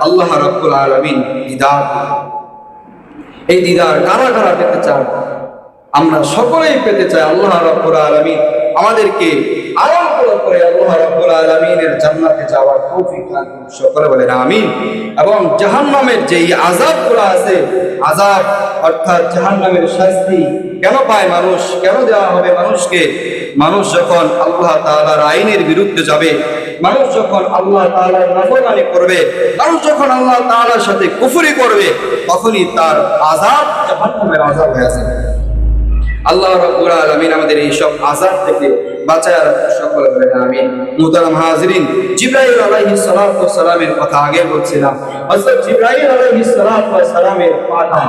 আল্লাহ রাব্বুল আলামিন দিদার, এই দিদার কারা কারা পেতে চান? আমরা সকলেই পেতে চাই। আল্লাহ রাব্বুল আলামিন আমাদেরকে আমল করে আল্লাহ রাব্বুল আলামিনের জান্নাতে যাওয়ার তৌফিক দান করুন। সকলে বলেন আমিন। এবং জাহান্নামের যে আযাবগুলো আছে, আযাব অর্থাৎ জাহান্নামের শাস্তি কেন পায় মানুষ, কেন দেওয়া হবে মানুষকে? মানুষ যখন আল্লাহ তাআলার আইনের বিরুদ্ধে যাবে, মানুষ যখন আল্লাহ তাআলার নাফরমানি করবে, মানুষ যখন আল্লাহ তাআলার সাথে কুফরি করবে, তখনই তার আযাব জাহান্নামের আযাব হয়ে যাবে। আল্লাহ রাব্বুল আলামিন আমাদের এই সব আযাব থেকে বাঁচায় রাখুন। সকলে বলেন আমিন। মুহতারাম হাজিরিন, জিবরাইল আলাইহিস সালাতু ওয়াস সালামের কথা আগে বলছিলাম। হযরত জিবরাইল আলাইহিস সালাতু ওয়াস সালামের পাখা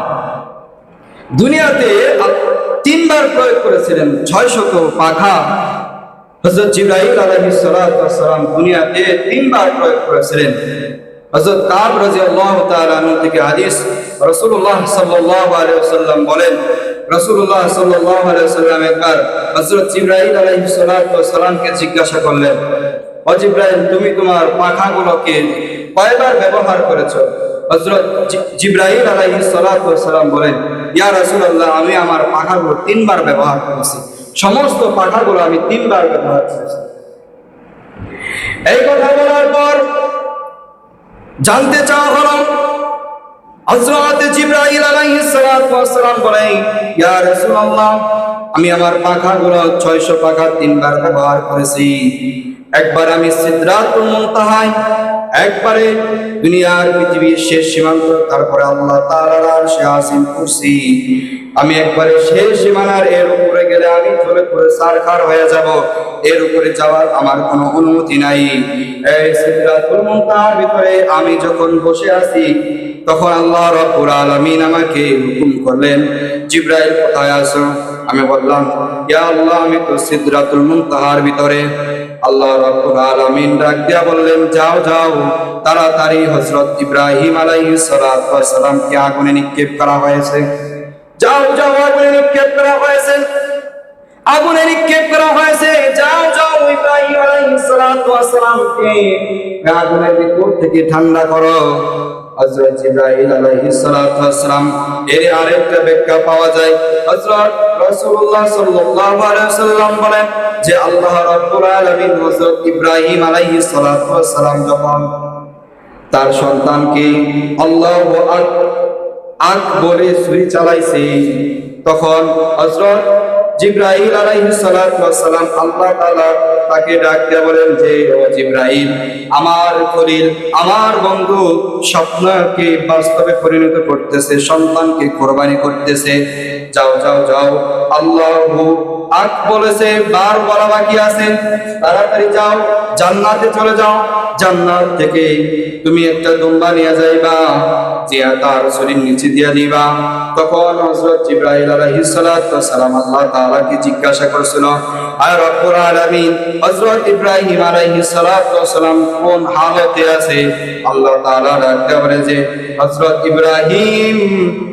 দুনিয়াতে তিনবার প্রয়োগ করেছিলেন। 600 পাখা হযরত জিবরাইল আলাইহিস সালাতু ওয়াস সালাম দুনিয়াতে তিনবার প্রয়োগ করেছিলেন। হযরত কাব রাদিয়াল্লাহু তাআলা আনহু থেকে হাদিস, রাসূলুল্লাহ সাল্লাল্লাহু আলাইহি ওয়াসাল্লাম বলেন, রাসূলুল্লাহ সাল্লাল্লাহু আলাইহি ওয়াসাল্লাম একবার হযরত জিবরাইল আলাইহিস সালাতু ওয়াস সালামকে জিজ্ঞাসা করলেন, ও জিবরাইল, তুমি তোমার পাখাগুলোকে কয়বার ব্যবহার করেছো? হযরত জিবরাইল আলাইহিস সালাতু ওয়াস সালাম বলেন, ইয়া রাসূলুল্লাহ, আমি আমার পাখাগুলো তিনবার ব্যবহার করেছি। সমস্ত পাখাগুলো আমি তিনবার ব্যবহার করেছি। এই কথা বলার পর জানতে চাওয়া হলো, হযরত জিবরাইল আলাইহিস সালাতু ওয়াস সালাম বলেন, ইয়া রাসূলুল্লাহ, আমি আমার পাখাগুলো 600 পাখা তিনবার ব্যবহার করেছি। একবার আমি সিদরাতুল মুনতাহায়, একবারে দুনিয়ার পৃথিবীর শেষ সীমান্ত, তারপরে আল্লাহ তাআলার আরশে আসীন কুরসি। আমি একবারে শেষ সীমানার এর উপরে গেলে আমি চলে পড়ে সারখার হয়ে যাব। এর উপরে যাওয়ার আমার কোনো অনুমতি নাই। এই সিদরাতুল মুনতাহার ভিতরে আমি যখন বসে আছি, তখন আল্লাহ রাব্বুল আলামিন আমাকে হুকুম করলেন, জিবরাইল কোথায় আছো? আমি বললাম, ইয়া আল্লাহ, আমি তো সিদরাতুল মুনতাহার ভিতরে। আল্লাহ রাব্বুল আলামিন ডাক দিয়া বললেন, যাও যাও, তাড়াতাড়ি হযরত ইব্রাহিম আলাইহিস সালাতু ওয়াস সালামকে আগুনে নিক্ষেপ করা হয়েছে। যাও যাও, আগুনে নিক্ষেপ করা হয়েছে, আগুনে নিক্ষেপ করা হয়েছে। যাও যাও, ইব্রাহিম আলাইহিস সালাতু ওয়াস সালামকে আগুনের ভিতর থেকে ঠান্ডা করো। হযরত জিবরাইল আলাইহিস সালাতু ওয়াস সালাম এর আরেকটা ব্যাখ্যা পাওয়া যায়। হযরত রাসূলুল্লাহ সাল্লাল্লাহু আলাইহি ওয়াসাল্লাম বলেন যে আল্লাহ রাব্বুল আলামিন হযরত ইব্রাহিম আলাইহিস সালাতু ওয়াস সালাম যখন তার সন্তানকে আল্লাহু আকবার বলে ছুরি চালাইছে, তখন হযরত জিবরাইল আলাইহিস সালাতু ওয়াস সালাম আল্লাহ তাআলা তাকে ডাক দিয়ে বলেন যে, ও জিবরাইল, আমার খলিল, আমার বন্ধু স্বপ্নকে বাস্তবে পরিণত করতেছে, সন্তানকে কোরবানি করতেছে। যাও যাও যাও, আল্লাহু আকবার বলেছে, বার বলা বাকি আছে, তাড়াতাড়ি যাও, জান্নাতে চলে যাও। জান্নাত থেকে তুমি একটা দুম্বা নিয়ে যাইবা, জিয়া তার শরীর নিচে দিয়া দিবা। তখন হযরত জিবরাইল আলাইহিস সালাতু ওয়াস সালাম আল্লাহ তাআলাকে জিজ্ঞাসা করেছিল, আয় রব্বুল আলামিন, হযরত ইব্রাহিম আলাইহিস সালাতু ওয়াস সালাম কোন হালতে আছে? আল্লাহ তাআলা ডাকতে বলে যে হযরত ইব্রাহিম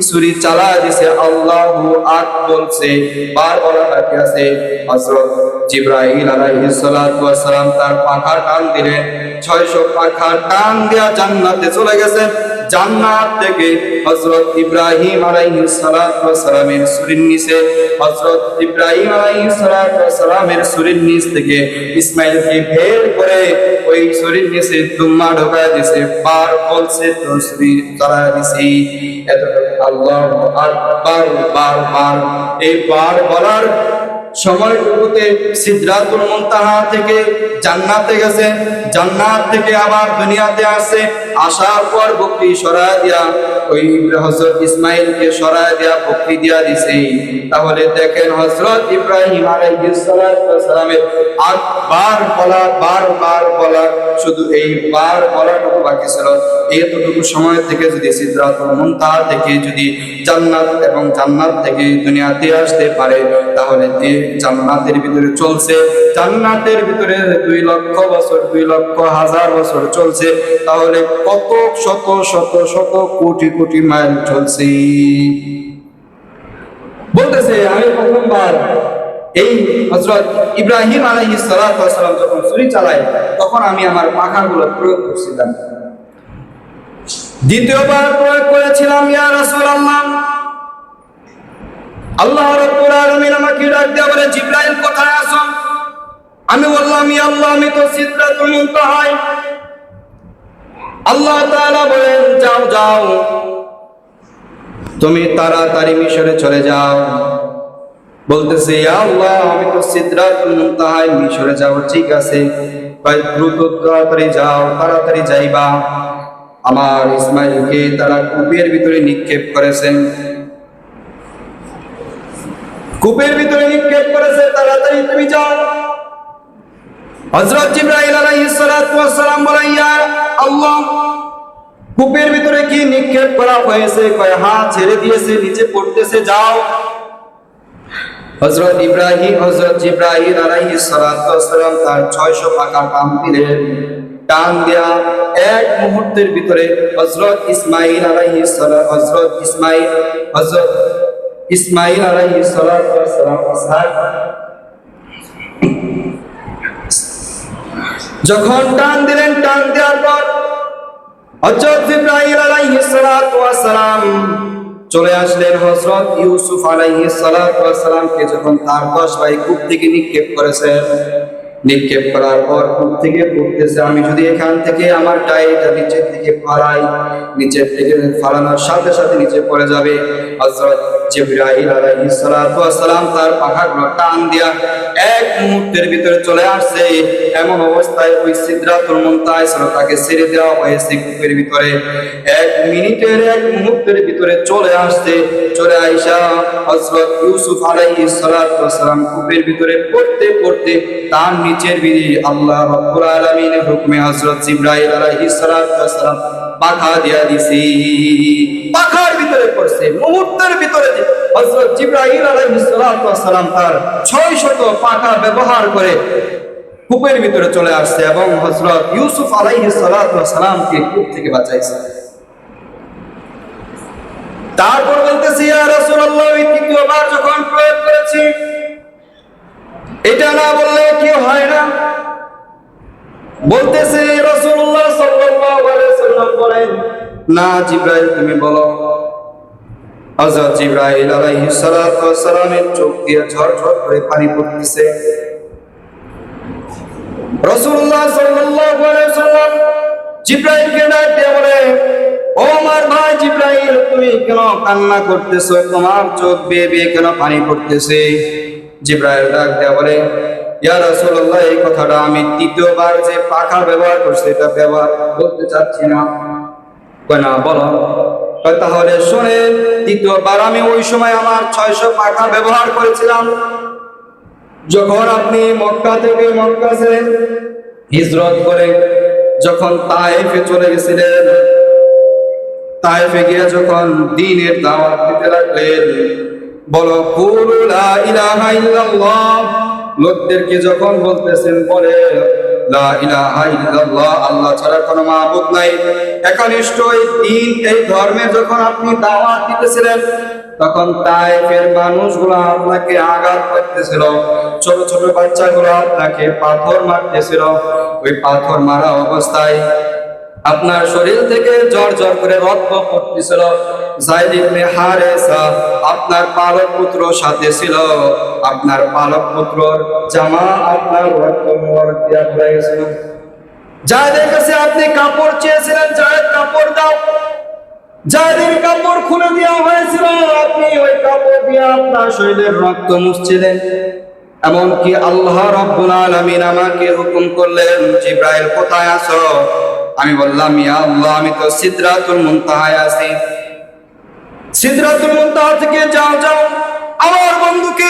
ছুরি চালায় দিয়েছে, আল্লাহু আকবার বলছে, বার বলা বাকি আছে। হযরত জিবরাইল আলাইহিস সালাতু ওয়াস সালাম তার পাখা টান দিলেন, 600 পাখা টান দিয়া জান্নাতে চলে গেছে। জান্নাত থেকে হযরত ইব্রাহিম আলাইহিস সালাতু ওয়াস সালামের ছুরির নিচে, হযরত ইব্রাহিম আলাইহিস সালাতু ওয়াস সালামের ছুরির নিচ থেকে ইসমাঈলকে বের করে ওই ছুরির নিচে দুম্মা ঢোকায় দিয়েছে। বার বলছে তো ছুরি চালায় দিছি। এতটুকু আল্লাহু আকবার বার বার, এই বার বলার সময়টুকুতে সিদরাতুল মুনতাহা থেকে জান্নাতে গেছে, জান্নাত থেকে আবার দুনিয়াতে আসে। আসার পর বকরি সরায় দিয়া ওই হযরত ইসমাঈলকে সরায় দিয়া বকরি দিয়া দিছে। তাহলে দেখেন হযরত ইব্রাহিম আলাইহিস সালাতু ওয়াস সালামের আকবার বলা, বারবার বলা, শুধু এই বার বলাটুকু বাকি ছিল। এতটুকু সময় থেকে যদি সিদরাতুল মুনতাহা থেকে যদি জান্নাত এবং জান্নাত থেকে দুনিয়াতে আসতে পারে, তাহলে জান্নাতের ভিতরে চলছে, জান্নাতের ভিতরে 2 লক্ষ বছর, 2 লক্ষ হাজার বছর চলছে, তাহলে কত শত শত শত কোটি কোটি মাইল চলছে। বলতেছে আমি প্রথমবার এই হযরত ইব্রাহিম আলাইহিস সালাতু ওয়াস সালাম যখন ছুরি চালায় তখন আমি আমার পাখাগুলো প্রয়োগ করছিলাম। দ্বিতীয়বার প্রয়োগ করেছিলাম, ইয়া রাসূলুল্লাহ, আল্লাহ রাব্বুল আলামিন আমাকে ডাক দিয়ে বলে, জিবরাইল কোথায় আছো? আমি বললাম, ইয়া আল্লাহ, আমি তো সিদরাতুল মুনতাহায়। আল্লাহ তাআলা বলেন, যাও যাও, তুমি তাড়াতাড়ি মিশরে চলে যাও। বলতেছে, ইয়া আল্লাহ, আমি তো সিদরাতুল মুনতাহায়, মিশরে যাব, ঠিক আছে, ভাই দ্রুত তাড়াতাড়ি যাও, তাড়াতাড়ি যাইবা। আমার ইসমাইলকে তারা কূপের ভিতরে নিক্ষেপ করেছেন, কূপের ভিতরে নিক্ষেপ করেছে, তাড়াতাড়ি তুমি যাও। হযরত জিবরাইল আলাইহিস সালাতু ওয়াস সালাম বলেন, ইয়া আল্লাহ, কূপের ভিতরে কি নিক্ষেপ করা হয়েছে? কয়, হ্যাঁ, ছেড়ে দিয়েছে, নিচে পড়তেছে, যাও। হযরত জিবরাইল আলাইহিস সালাতু ওয়াস সালাম তার 600 পাখা টান দিলেন। টান দেয়া এক মুহূর্তের ভিতরে হযরত ইসমাইল আলাইহিস সালাতু ওয়াস সালাম যখন টান দিলেন, টান দেওয়ার পর হযরত জিবরাইল আলাইহিস সালাতু ওয়াস সালাম চলে আসলেন হযরত ইউসুফ আলাইহিস সালাতু ওয়াস সালামকে যখন তার 10 ভাই কূপ থেকে নিক্ষেপ করেছেন। নিক্ষেপ করার পর কূপ থেকে পড়তেছে, আমি যদি এখান থেকে আমার ডাইটা নিচের দিকে ফালাই, নিচের থেকে ফালানোর সাথে সাথে নিচে পড়ে যাবে। হযরত জিবরাইল আলাইহিস সালাতু ওয়াস সালাম তার পাখাগুলো টান দিয়া এক মুহূর্তের ভিতরে চলে আসছে। এমন অবস্থায় ওই সিদরাতুল মুনতাহায় ছিল, তাকে ছেড়ে দেওয়া হয়েছে কূপের ভিতরে। এক মুহূর্তের ভিতরে চলে আসছে। চলে আইসা হযরত ইউসুফ আলাইহিস সালাতু ওয়াস সালাম কূপের ভিতরে পড়তে পড়তে তার নিচের বিধি আল্লাহ রাব্বুল আলামিনের হুকমে হযরত জিবরাইল আলাইহিস সালাতু ওয়াস সালাম পাখা দিয়া দিছি, পাখার ভিতরে পড়ছে। মুহূর্তের ভিতরে হযরত জিবরাইল আলাইহিস সালাতু ওয়াস সালাম তার 600 পাখা ব্যবহার করে কূপের ভিতরে চলে আসছে এবং হযরত ইউসুফ আলাইহিস সালাতু ওয়াস সালামকে কূপ থেকে বাঁচাইছে। তারপর বলতেছি, ইয়া রাসূলুল্লাহ, তৃতীয়বার যখন প্রয়োগ করেছি, এটা না বললে কি হয় না? বলতেছে রাসূলুল্লাহ সাল্লাল্লাহু আলাইহি ওয়াসাল্লাম বলেন, না জিবরাইল, তুমি বলো। হযরত জিবরাইল আলাইহিস সালাতু ওয়াস সালামের চোখ দিয়ে ঝরঝর করে পানি পড়তেছে। রাসূলুল্লাহ সাল্লাল্লাহু আলাইহি ওয়াসাল্লাম জিবরাইলকে ডাক দিয়ে বলে, ও আমার ভাই জিবরাইল, তুমি কেন কান্না করতেছো? তোমার চোখ বেয়ে বেয়ে কেন পানি পড়তেছে? জিবরাইল ডাক দিয়ে বলে, ইয়া রাসূলুল্লাহ, এই কথাটা আমি তৃতীয়বার যে পাখা ব্যবহার করছি এটা ব্যবহার করতে চাচ্ছি না। কয়, না, বলো। তাহলে শুনেন, তৃতীয়বার আমি ওই সময় আমার 600 পাখা ব্যবহার করেছিলাম যখন আপনি মক্কা থেকে মক্কা ছেড়ে হিজরত করে যখন তায়েফে চলে গেছিলেন। তায়েফে গিয়ে যখন দ্বীনের দাওয়াত দিতে লাগলেন, বলো কুলু লা ইলাহা ইল্লাল্লাহ, লোকদেরকে যখন বলতেছেন বলে লা ইলাহা ইল্লাল্লাহ, আল্লাহ ছাড়া কোনো মাবুদ নাই, একনিষ্ঠ এই দ্বীন, এই ধর্মে যখন আপনি দাওয়াত দিতেছিলেন, তখন তায়েফের মানুষগুলো আপনাকে আঘাত করতেছিল, ছোট ছোট বাচ্চাগুলো আপনাকে পাথর মারতেছিল। ওই পাথর মারা অবস্থায় আপনার শরীর থেকে জ্বর জ্বর করে রক্ত পড়তেছিল। যায়েদ ইবনে হারেসা আপনার পালক পুত্র সাথে ছিল, আপনার পালক পুত্রর জামা আপনার রক্ত মোবারক দিয়া ভরে গেছিল। যায়েদের কাছে আপনি কাপড় চেয়েছিলেন, যায়েদ কাপড় দাও, যায়েদের কাপড় খুলে দেওয়া হয়েছিল, আপনি ওই কাপড় দিয়ে আপনার শরীরের রক্ত মুছছিলেন। এমনকি আল্লাহ রাব্বুল আলামিন আমাকে হুকুম করলেন, জিবরাইল কোথায় আছো? আমি বললাম, ইয়া আল্লাহ, আমি তো সিদরাতুল মুনতাহায় আছি। সিদরাতুল মুনতাহা থেকে যাও যাও, আমার বন্ধুকে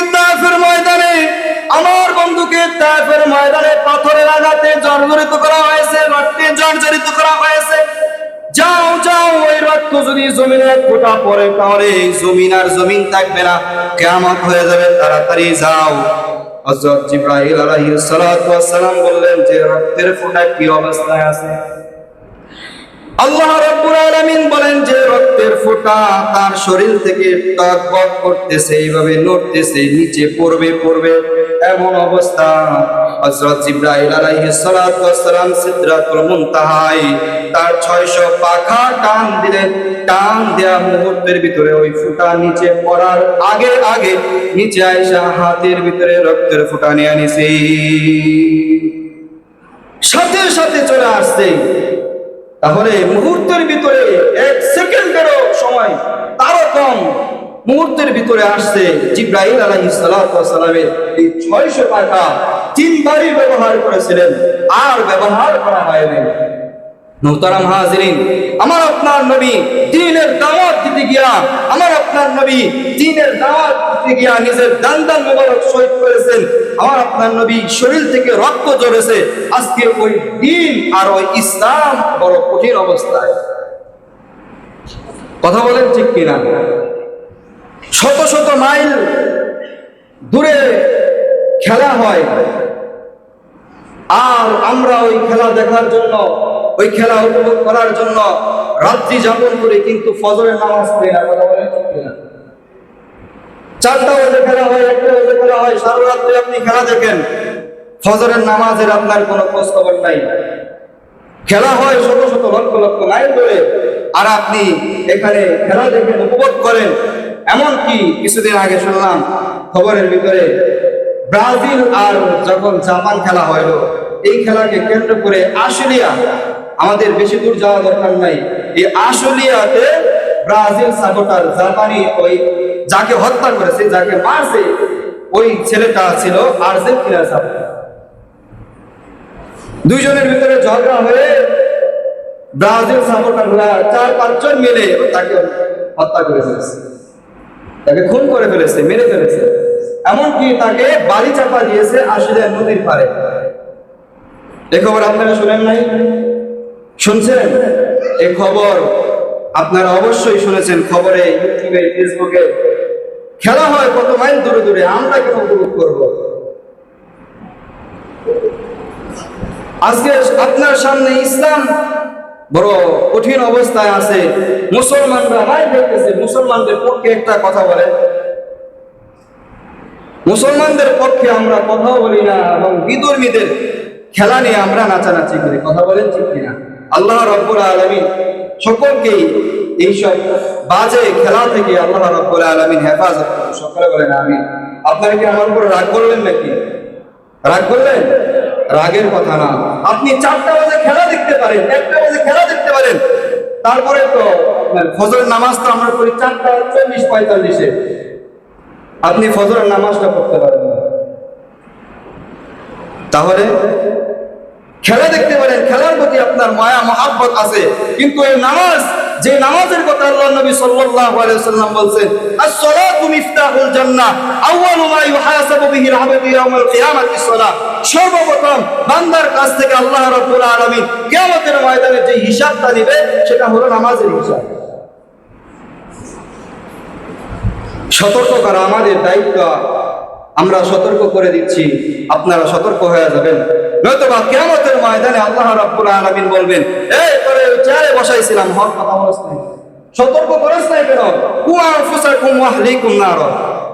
তায়েফের ময়দানে পাথরের আঘাতে জর্জরিত করা হয়েছে, রক্তে জর্জরিত করা হয়েছে। যাও যাও, ওই রক্ত যদি জমিনে এক ফোঁটা পড়ে তাহলে এই জমিন আর জমিন থাকবে না, কিয়ামত হয়ে যাবে, তাড়াতাড়ি যাও। হযরত জিবরাইল আলাইহিস সালাতু ওয়াস সালাম বললেন যে রক্তের ফোঁটা কি অবস্থায় আছে? আল্লাহ রাব্বুল আলামিন বলেন যে রক্তের ফোঁটা তার শরীর থেকে টকবক করতেছে, এইভাবে নড়তেছে, নিচে পড়বে এমন অবস্থা। হযরত জিবরাইল আলাইহিস সালাতু ওয়াস সালাম সিদরাতুল মুনতাহায় তার 600 পাখা টান দিলেন। টান দেয়া মুহূর্তের ভিতরে ওই ফোঁটা নিচে পড়ার আগে আগে নিচে আয়েশা হাতের ভিতরে রক্তের ফোঁটা নিয়ে আনিছে, সাথে সাথে চলে আসছে। তাহলে মুহূর্তের ভিতরে 1 সেকেন্ডেরও সময় তারও কম মুহূর্তের ভিতরে আসছে জিবরাইল আলাইহিস সালাতু ওয়াস সালামের এই 600 পাখা 3 বারই ব্যবহার করেছিলেন, আর ব্যবহার করা হয়নি। মুহতারাম হাজিরিন, আমার আপনার নবী দ্বীনের দাওয়াত দিতে গিয়া, আমার আপনার নবী দ্বীনের দাওয়াত দিতে গিয়া নিজের দান মোবারক শহীদ করেছেন। আমার আপনার নবী শরীর থেকে রক্ত ঝরেছে। আজকে ওই দ্বীন আর ওই ইসলাম বড় কঠিন অবস্থায়। কথা বলেন ঠিক কিনা? শত শত মাইল দূরে খেলা হয়, আর আমরা ওই খেলা দেখার জন্য, ওই খেলা উপভোগ করার জন্য রাত্রি যাপন করি, কিন্তু ফজরের নামাজ পড়ি না। কথা বলেন ঠিক কিনা? 4টা বাজে খেলা হয়, 1টা বাজে খেলা হয়, সারা রাত্রি আপনি খেলা দেখেন, ফজরের নামাজের আপনার কোনো খোঁজ খবর নাই। খেলা হয় শত শত লক্ষ লক্ষ মাইল ধরে, আর আপনি এখানে খেলা দেখেন, উপভোগ করেন। এমনকি কিছুদিন আগে শুনলাম খবরের ভিতরে, ব্রাজিল আর যখন জাপান খেলা হইল, এই খেলাকে কেন্দ্র করে আশুলিয়া, আমাদের বেশি দূর যাওয়া দরকার নাই, এই আশুলিয়াতে ব্রাজিল সাপোর্টার জাপানি ওই যাকে হত্যা করেছে, যাকে মারছে, ওই ছেলেটা ছিল আর্জেন্টিনার সাপোর্টার। দুইজনের ভিতরে ঝগড়া হয়ে ব্রাজিল সাপোর্টাররা 4-5 জন মিলে তাকে হত্যা করে ফেলেছে, তাকে খুন করে ফেলেছে, মেরে ফেলেছে। এমনকি তাকে বাড়ি চাপা দিয়েছে আশুলিয়া নদীর পাড়ে। এই খবর আপনারা শুনেন নাই? শুনছেন? এই খবর আপনারা অবশ্যই শুনেছেন। খবরে, ইউটিউবে, ফেসবুকে খেলা হয় কত মাইল দূরে দূরে, আমরা কেন উপভোগ করব? আজকে আপনার সামনে ইসলাম বড় কঠিন অবস্থায় আছে। মুসলমানরা মাইল দেখতেছে। মুসলমানদের পক্ষে একটা কথা বলেন, মুসলমানদের পক্ষে আমরা কথা বলি না, এবং বিধর্মীদের খেলা নিয়ে আমরা নাচানাচি করি। কথা বলেন ঠিক কিনা? আল্লাহ রাব্বুল আলামিন সকলকেই এইসব বাজে খেলা থেকে আল্লাহ রাব্বুল আলামিন হেফাজত করুন। সকলে বলেন আমিন। আপনারা কি আমার উপর রাগ করলেন নাকি? রাগ করলেন? রাগের কথা না। আপনি 4টা বাজে খেলা দেখতে পারেন, 1টা বাজে খেলা দেখতে পারেন, তারপরে তো ফজরের নামাজ তো আমরা পড়ি 4:40-45-এ। আপনি ফজরের নামাজটা পড়তে পারেন না। তাহলে খেলা দেখতে পারেন, খেলার প্রতি আপনার মায়া মহাব্বত আছে, কিন্তু এই নামাজ, যে নামাজের কথা আল্লাহ নবী সাল্লাল্লাহু আলাইহি ওয়াসাল্লাম বলেন, আস-সালাতু মিফতাহুল জান্নাহ, আউয়ালু মা ইউহাসাবু বিহি আল-আবদু ইয়াউমাল কিয়ামাতিস সালাহ। সর্বপ্রথম বান্দার কাছ থেকে আল্লাহ রাব্বুল আলামিন কিয়ামতের ময়দানে যে হিসাবটা নেবে, সেটা হলো নামাজের হিসাব। সতর্ক করা আমাদের দায়িত্ব। আমরা সতর্ক করে দিচ্ছি, আপনারা সতর্ক হয়ে যাবেন, নয়তোবা কিয়ামতের ময়দানে আল্লাহ রাব্বুল আলামিন বলবেন, এই তোরে চেয়ারে বসাইছিলাম, হক কথা বলছ না, সতর্ক করিস না কেন? কু আনফুসাকুম ওয়া আহলিকুম নার।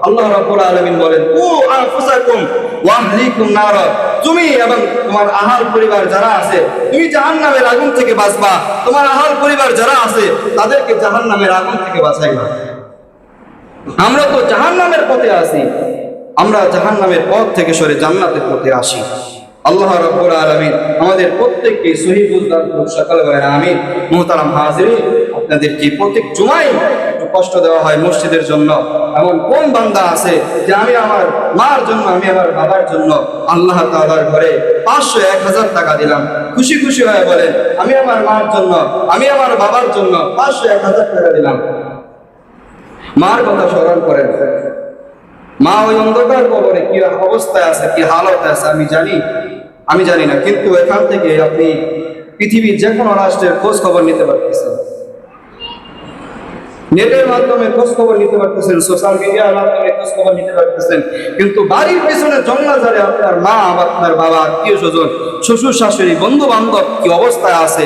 আল্লাহ রাব্বুল আলামিন বলেন, কু আনফুসাকুম ওয়া আহলিকুম নার, তুমি এবং তোমার আহাল পরিবার যারা আছে, তুমি জাহান্নামের আগুন থেকে বাঁচবা, তোমার আহাল পরিবার যারা আছে তাদেরকে জাহান্নামের আগুন থেকে বাঁচাইবা। আমরা তো জাহান্নামের পথে আছি, আমরা জাহান্নামের পথ থেকে সরে জান্নাতের পথে আসি। আল্লাহ রাব্বুল আলামিন আমাদের প্রত্যেককে সহিহ বুঝদান করুন। সকলে বলেন আমিন। মুহতারাম হাজিরিন, আপনাদের কি প্রত্যেক জুমায় একটু কষ্ট দেওয়া হয় মসজিদের জন্য? এমন কোন বান্দা আছে যে আমি আমার মার জন্য, আমি আমার বাবার জন্য আল্লাহ তাআলার ঘরে 500-1000 টাকা দিলাম, খুশি খুশি হয়ে বলেন, আমি আমার মার জন্য, আমি আমার বাবার জন্য 500-1000 টাকা দিলাম। মার কথা স্মরণ করেন। মা ওই অন্ধকার কবরে কি অবস্থায় আছে, কি হালতে আছে আমি জানি না, কিন্তু এখান থেকে আপনি পৃথিবীর যে কোনো রাষ্ট্রের খোঁজ খবর নিতে পারতেছেন, নেটের মাধ্যমে খোঁজ খবর নিতে পারতেছেন, সোশ্যাল মিডিয়ার মাধ্যমে খোঁজ খবর নিতে পারতেছেন, কিন্তু বাড়ির পিছনে জঙ্গলাঝাড়ে আপনার মা, আপনার বাবা, আত্মীয় স্বজন, শ্বশুর শাশুড়ি, বন্ধু বান্ধব কি অবস্থায় আছে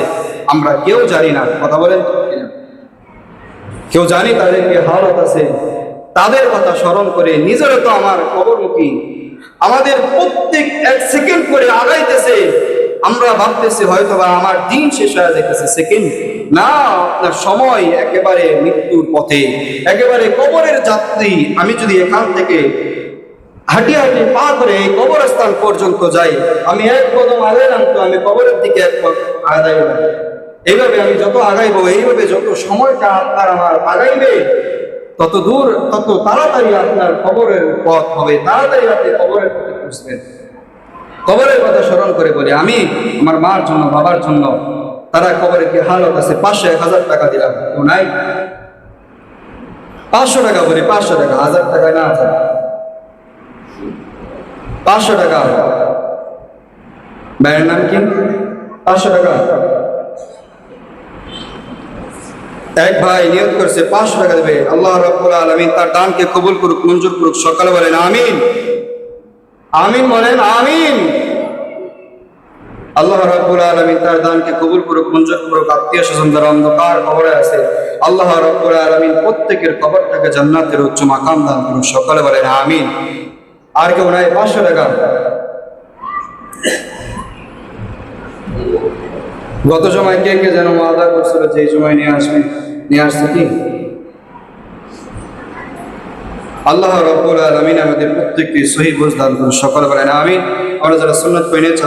আমরা কেউ জানি না। কথা বলেন কিনা? কেউ জানি তাদের কি হালত আছে? তাদের কথা স্মরণ করে নিজেরও তো আমার কবরমুখী, আমাদের প্রত্যেক এক সেকেন্ড করে আগাইতেছে। আমরা ভাবতেছি হয়তো বা আমার দিন শেষ হয়ে যেতেছে, সেকেন্ড না, আপনার সময় একেবারে মৃত্যুর পথে, একেবারে কবরের যাত্রী। আমি যদি এখান থেকে হাঁটি হাঁটি পা করে এই কবরস্থান পর্যন্ত যাই, আমি এক কদম আগাইলাম তো আমি কবরের দিকে এক কদম আগাইলাম। এইভাবে আমি যত আগাইবো, এইভাবে যত সময়টা আপনার আমার আগাইবে, তত দূর তত তাড়াতাড়ি আপনার কবরের পথ হবে, তাড়াতাড়ি আপনি কবরের পথে পৌঁছবেন। কবরের কথা স্মরণ করে বলি, আমি আমার মার জন্য, বাবার জন্য, তারা কবরে কি হালত আছে, 500-1000 টাকা দিলাম, কেউ নাই? 500 টাকা বলি, 500 টাকা, 1000 টাকা না, 500 টাকা। ভাইয়ের নাম কি? 500 টাকা। এক ভাই নিয়ত করছে 500 টাকা দেবে। আল্লাহ রাব্বুল আলামিন তার দানকে কবুল করুক, মঞ্জুর করুক। সকালে বলেন আমিন, আমিন বলেন আমিন। আল্লাহ রাব্বুল আলামিন তার দানকে কবুল করুক, মঞ্জুর করুক। আত্মীয় স্বজন যারা অন্ধকার কবরে আছে, আল্লাহ রাব্বুল আলামিন প্রত্যেকের কবরটাকে জান্নাতের উচ্চ মাকাম দান করুক। সকালে বলেন আমিন। আর কেউ নাই? 500 টাকা। গত সময় কে কে যেন ওয়াদা করছিল যে এই সময় নিয়ে আসবে, নিয়ে আসছে কি? আল্লাহ রাব্বুল আলামিন আমাদের প্রত্যেককে সহিহ বুঝ দান করুন। সকালে বলেন আমিন। আমরা যারা সুন্নাত পড়ে নিয়েছি,